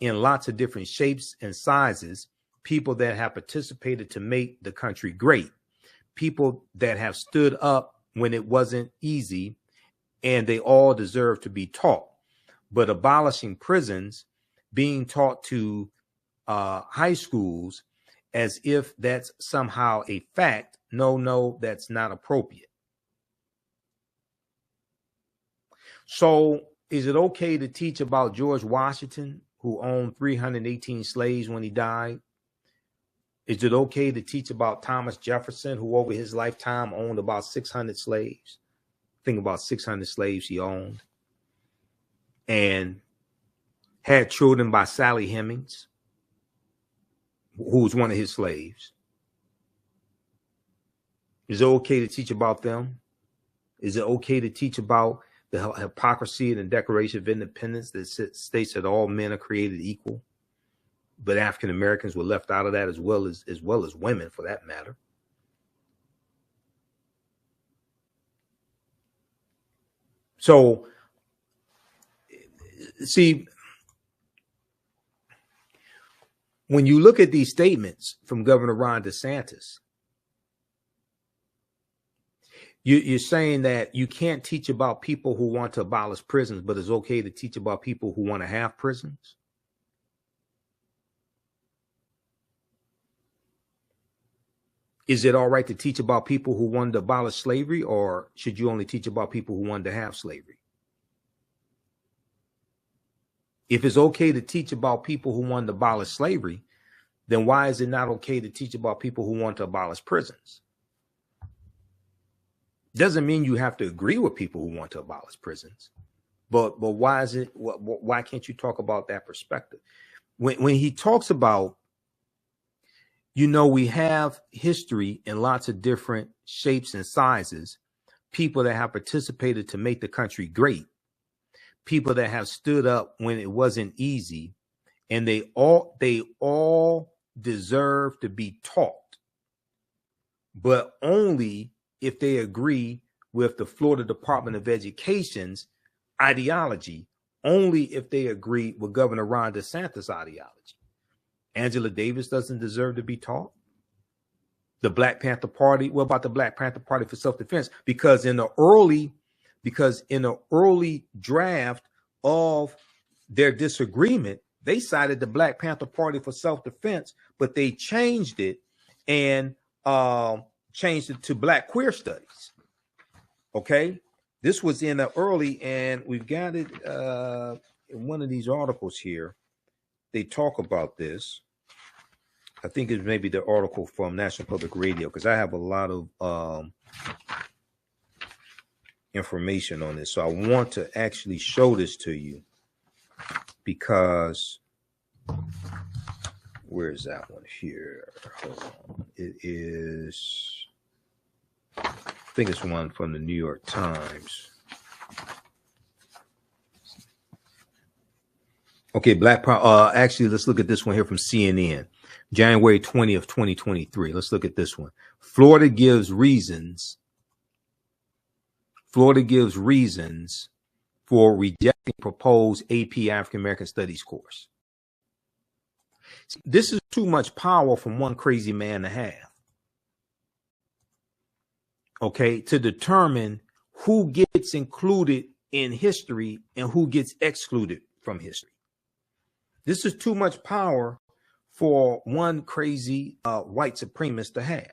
in lots of different shapes and sizes. People that have participated to make the country great. People that have stood up when it wasn't easy, and they all deserve to be taught. But abolishing prisons, being taught to high schools as if that's somehow a fact, no, that's not appropriate. So is it okay to teach about George Washington, who owned 318 slaves when he died? Is it okay to teach about Thomas Jefferson, who over his lifetime owned about 600 slaves? Think about 600 slaves he owned, and had children by Sally Hemings, who was one of his slaves. Is it okay to teach about them? Is it okay to teach about the hypocrisy in the Declaration of Independence that states that all men are created equal, but African Americans were left out of that as well as women, for that matter? So, see, when you look at these statements from Governor Ron DeSantis, you're saying that you can't teach about people who want to abolish prisons, but it's okay to teach about people who want to have prisons? Is it all right to teach about people who wanted to abolish slavery, or should you only teach about people who wanted to have slavery? If it's okay to teach about people who wanted to abolish slavery, then why is it not okay to teach about people who want to abolish prisons? Doesn't mean you have to agree with people who want to abolish prisons, but why is it? Why can't you talk about that perspective? When he talks about, we have history in lots of different shapes and sizes, people that have participated to make the country great, people that have stood up when it wasn't easy, and they all deserve to be taught, but only if they agree with the Florida Department of Education's ideology, only if they agree with Governor Ron DeSantis' ideology. Angela Davis doesn't deserve to be taught. The Black Panther Party, what about the Black Panther Party for self-defense? Because in the early draft of their disagreement, they cited the Black Panther Party for self-defense, but they changed it and changed it to Black Queer Studies. Okay, this was in the early, and we've got it in one of these articles here. they talk about this. I think it's maybe the article from National Public Radio, because I have a lot of information on this. So I want to actually show this to you, because where is that one here? Hold on. It is, I think it's one from the New York Times. Okay, Black Power. Actually, let's look at this one here from CNN, January 20th, 2023. Let's look at this one. Florida gives reasons for rejecting proposed AP African American Studies course. This is too much power from one crazy man to have. Okay, to determine who gets included in history and who gets excluded from history. This is too much power for one crazy white supremacist to have.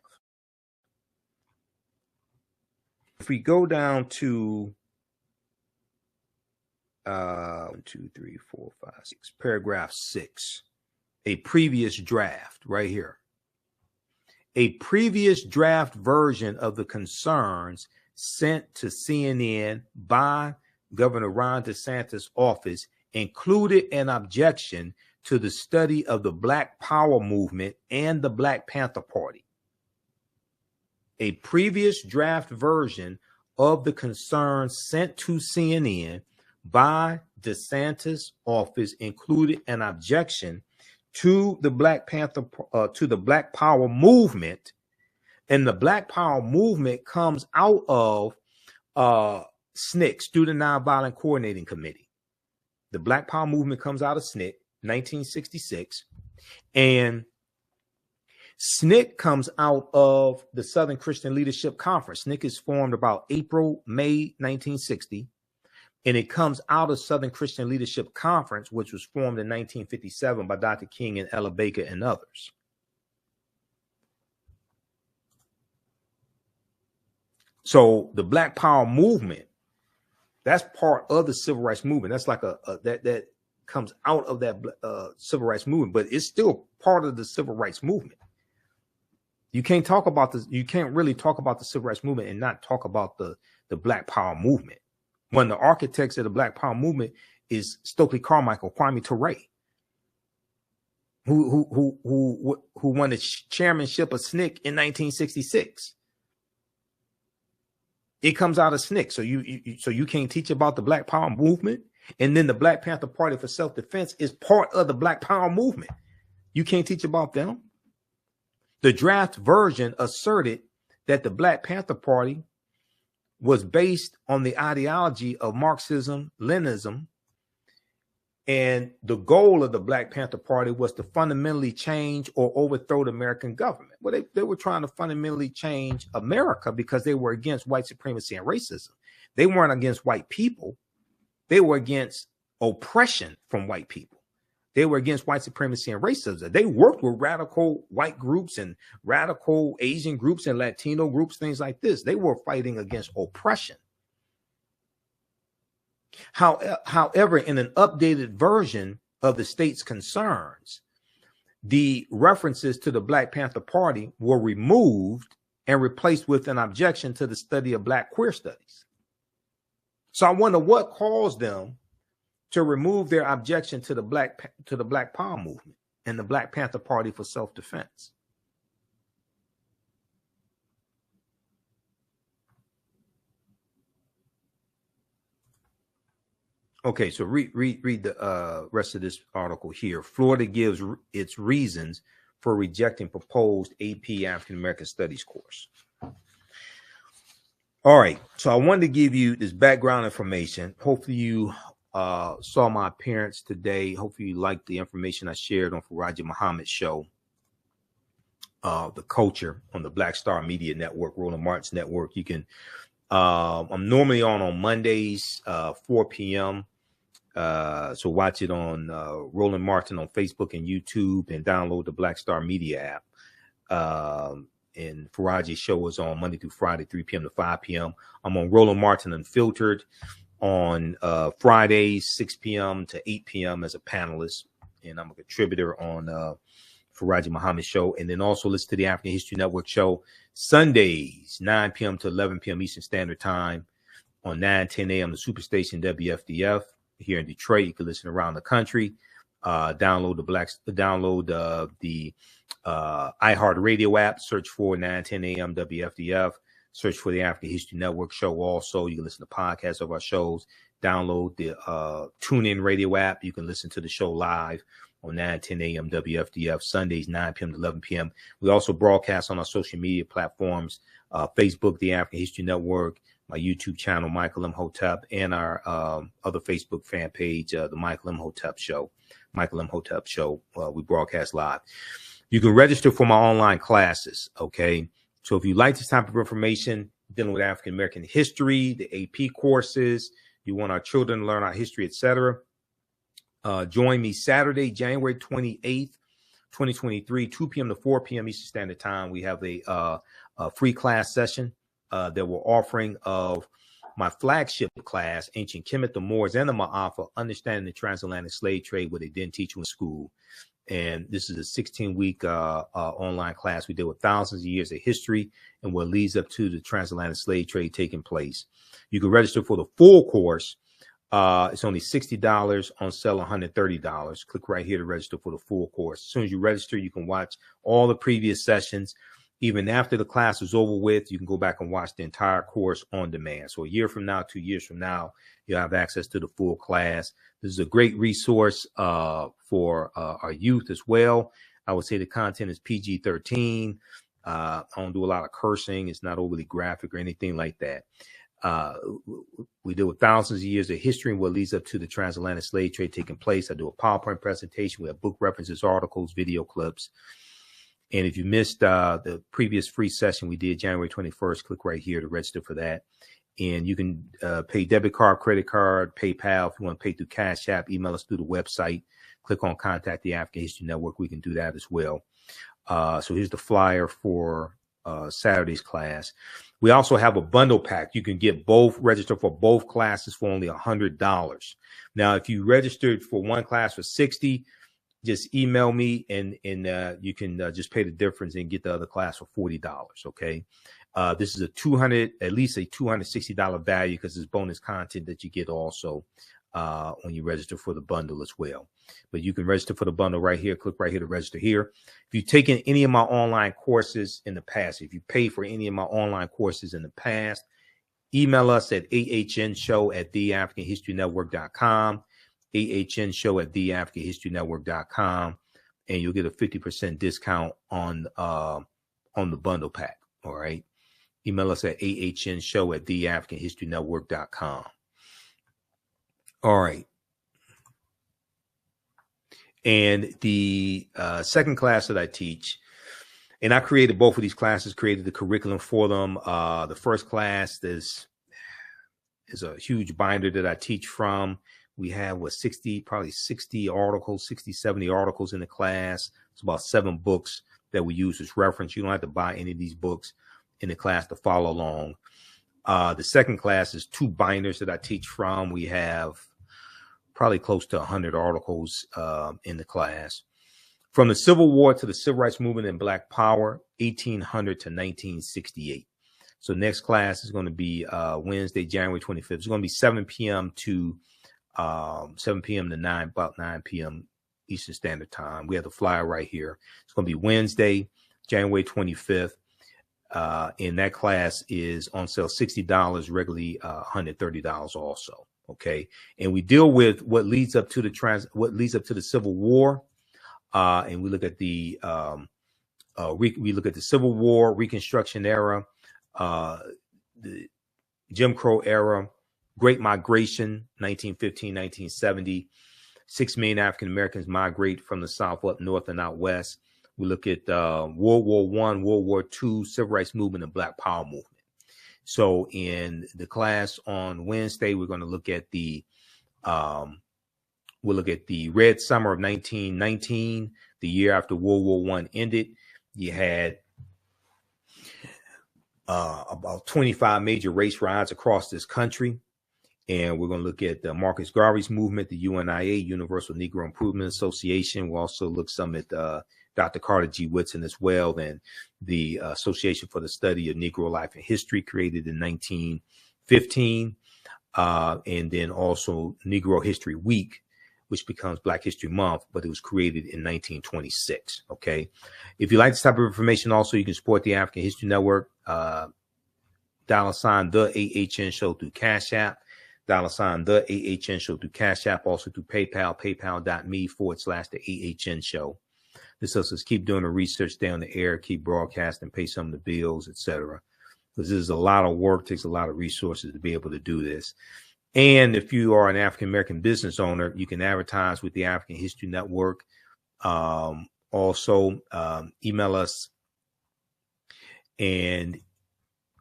If we go down to 1, 2, 3, 4, 5, 6, paragraph 6, a previous draft right here. A previous draft version of the concerns sent to CNN by Governor Ron DeSantis' office included an objection to the study of the Black Power movement and the Black Panther Party. A previous draft version of the concerns sent to CNN by DeSantis' office included an objection to the Black Panther, to the Black Power movement, and the Black Power movement comes out of SNCC, Student Nonviolent Coordinating Committee. The Black Power movement comes out of SNCC, 1966, and SNCC comes out of the Southern Christian Leadership Conference. SNCC is formed about April, May 1960, and it comes out of Southern Christian Leadership Conference, which was formed in 1957 by Dr. King and Ella Baker and others. So the Black Power movement, that's part of the civil rights movement. That's like that comes out of that civil rights movement, but it's still part of the civil rights movement. You can't talk about this. You can't really talk about the civil rights movement and not talk about the Black Power movement. One of the architects of the Black Power movement is Stokely Carmichael, Kwame Ture, who won the chairmanship of SNCC in 1966. It comes out of SNCC. So you can't teach about the Black Power movement. And then the Black Panther Party for Self-Defense is part of the Black Power movement. You can't teach about them. The draft version asserted that the Black Panther Party was based on the ideology of Marxism, Leninism, and the goal of the Black Panther Party was to fundamentally change or overthrow the American government. Well, they were trying to fundamentally change America because they were against white supremacy and racism. They weren't against white people. They were against oppression from white people. They were against white supremacy and racism. They worked with radical white groups and radical Asian groups and Latino groups, things like this. They were fighting against oppression. However, in an updated version of the state's concerns, the references to the Black Panther Party were removed and replaced with an objection to the study of Black queer studies. So I wonder what caused them to remove their objection to the Black Power movement and the Black Panther Party for Self-Defense. Okay, so read the rest of this article here. Florida gives its reasons for rejecting proposed AP African American Studies course. All right, so I wanted to give you this background information. Hopefully you saw my appearance today. Hopefully you liked the information I shared on Faraji Muhammad's show, The Culture, on the Black Star Media Network, Roland Martin's network. You can, I'm normally on Mondays, 4 p.m. So watch it on Roland Martin on Facebook and YouTube, and download the Black Star Media app. And Faraji's show is on Monday through Friday, 3 p.m. to 5 p.m. I'm on Roland Martin Unfiltered on Fridays, 6 p.m. to 8 p.m. as a panelist. and I'm a contributor on Faraji Muhammad Show. And then also listen to the African History Network show Sundays, 9 p.m. to 11 p.m. Eastern Standard Time on 9:10 a.m. the Superstation WFDF here in Detroit. You can listen around the country. Download the iHeartRadio app. Search for 9:10 a.m. WFDF. Search for the African History Network show. Also, you can listen to podcasts of our shows. Download the TuneIn Radio app. You can listen to the show live on 9:10 a.m. WFDF Sundays, 9 p.m. to 11 p.m. We also broadcast on our social media platforms, Facebook, the African History Network, my YouTube channel, Michael Imhotep, and our other Facebook fan page, the Michael Imhotep Show. Michael Imhotep Show. We broadcast live. You can register for my online classes, okay? So if you like this type of information, dealing with African American history, the AP courses, you want our children to learn our history, etc., join me Saturday, January 28th, 2023, 2 p.m. to 4 p.m. Eastern Standard Time. We have a free class session that we're offering of my flagship class, Ancient Kemet, the Moors, and the Ma'afa, Understanding the Transatlantic Slave Trade, what they didn't teach you in school. And this is a 16-week online class. We deal with thousands of years of history and what leads up to the transatlantic slave trade taking place. You can register for the full course. It's only $60, on sale $130. Click right here to register for the full course. As soon as you register, you can watch all the previous sessions. Even after the class is over with, you can go back and watch the entire course on demand. So a year from now, 2 years from now, you'll have access to the full class. This is a great resource for our youth as well. I would say the content is PG-13. I don't do a lot of cursing. It's not overly graphic or anything like that. We deal with thousands of years of history and what leads up to the transatlantic slave trade taking place. I do a PowerPoint presentation. We have book references, articles, video clips. And if you missed the previous free session we did January 21st, click right here to register for that. And you can pay debit card, credit card, PayPal. If you want to pay through Cash App, email us through the website. Click on Contact the African History Network. We can do that as well. So here's the flyer for Saturday's class. We also have a bundle pack. You can get both, register for both classes for only $100. Now, if you registered for one class for $60, just email me and you can just pay the difference and get the other class for $40. Okay. This is at least a $260 value because there's bonus content that you get also when you register for the bundle as well. But you can register for the bundle right here. Click right here to register here. If you've taken any of my online courses in the past, if you pay for any of my online courses in the past, email us at AHNshow@TheAfricanHistoryNetwork.com. AHNshow@TheAfricanHistoryNetwork.com, and you'll get a 50% discount on the bundle pack. All right. Email us at AHNshow@TheAfricanHistoryNetwork.com. All right. And the second class that I teach, and I created both of these classes, created the curriculum for them. The first class is a huge binder that I teach from. We have probably 60 articles, 60, 70 articles in the class. It's about 7 books that we use as reference. You don't have to buy any of these books in the class to follow along. The second class is 2 binders that I teach from. We have probably close to 100 articles in the class. From the Civil War to the Civil Rights Movement and Black Power, 1800 to 1968. So next class is going to be Wednesday, January 25th. It's going to be 7 p.m. to 7 p.m. to 9 p.m. Eastern Standard Time. We have the flyer right here. It's going to be Wednesday, January 25th. And that class is on sale $60, regularly $130 also. Okay. And we deal with what leads up to the Civil War. And we look at the Civil War, Reconstruction era, the Jim Crow era, Great Migration, 1915, 1970. 6 million African Americans migrate from the South up north and out west. We look at World War I, World War II, Civil Rights Movement, and Black Power movement. So in the class on Wednesday, we're going to look at the Red Summer of 1919, the year after World War I ended. You had about 25 major race riots across this country. And we're going to look at the Marcus Garvey's movement, the UNIA, Universal Negro Improvement Association. We'll also look some at Dr. Carter G. Woodson as well, and the Association for the Study of Negro Life and History, created in 1915. And then also Negro History Week, which becomes Black History Month, but it was created in 1926. Okay. If you like this type of information, also, you can support the African History Network, $, the AHN Show through Cash App, $, the AHN Show through Cash App, also through PayPal, paypal.me/the AHN Show. This helps us keep doing the research, stay on the air, keep broadcasting, pay some of the bills, etc. Because this is a lot of work, takes a lot of resources to be able to do this. And if you are an African-American business owner, you can advertise with the African History Network. Also, email us, and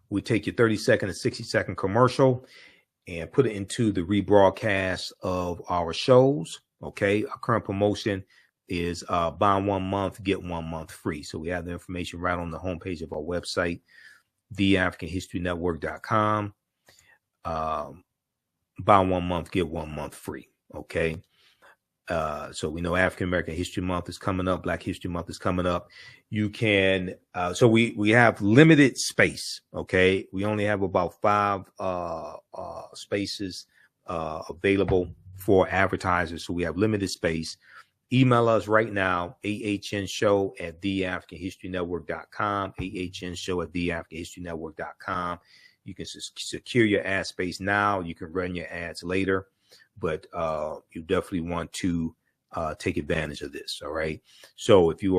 we take your 30-second and 60-second commercial and put it into the rebroadcast of our shows. Okay. Our current promotion is buy 1 month, get 1 month free. So we have the information right on the homepage of our website, TheAHNShow.com. Buy 1 month, get 1 month free. Okay. So we know African American History Month is coming up. Black History Month is coming up. You can, so we have limited space. Okay. We only have about 5 spaces available for advertisers. So we have limited space. Email us right now, AHNshow@TheAfricanHistoryNetwork.com, AHNshow@TheAfricanHistoryNetwork.com. You can secure your ad space now. You can run your ads later, but you definitely want to take advantage of this. All right. So if you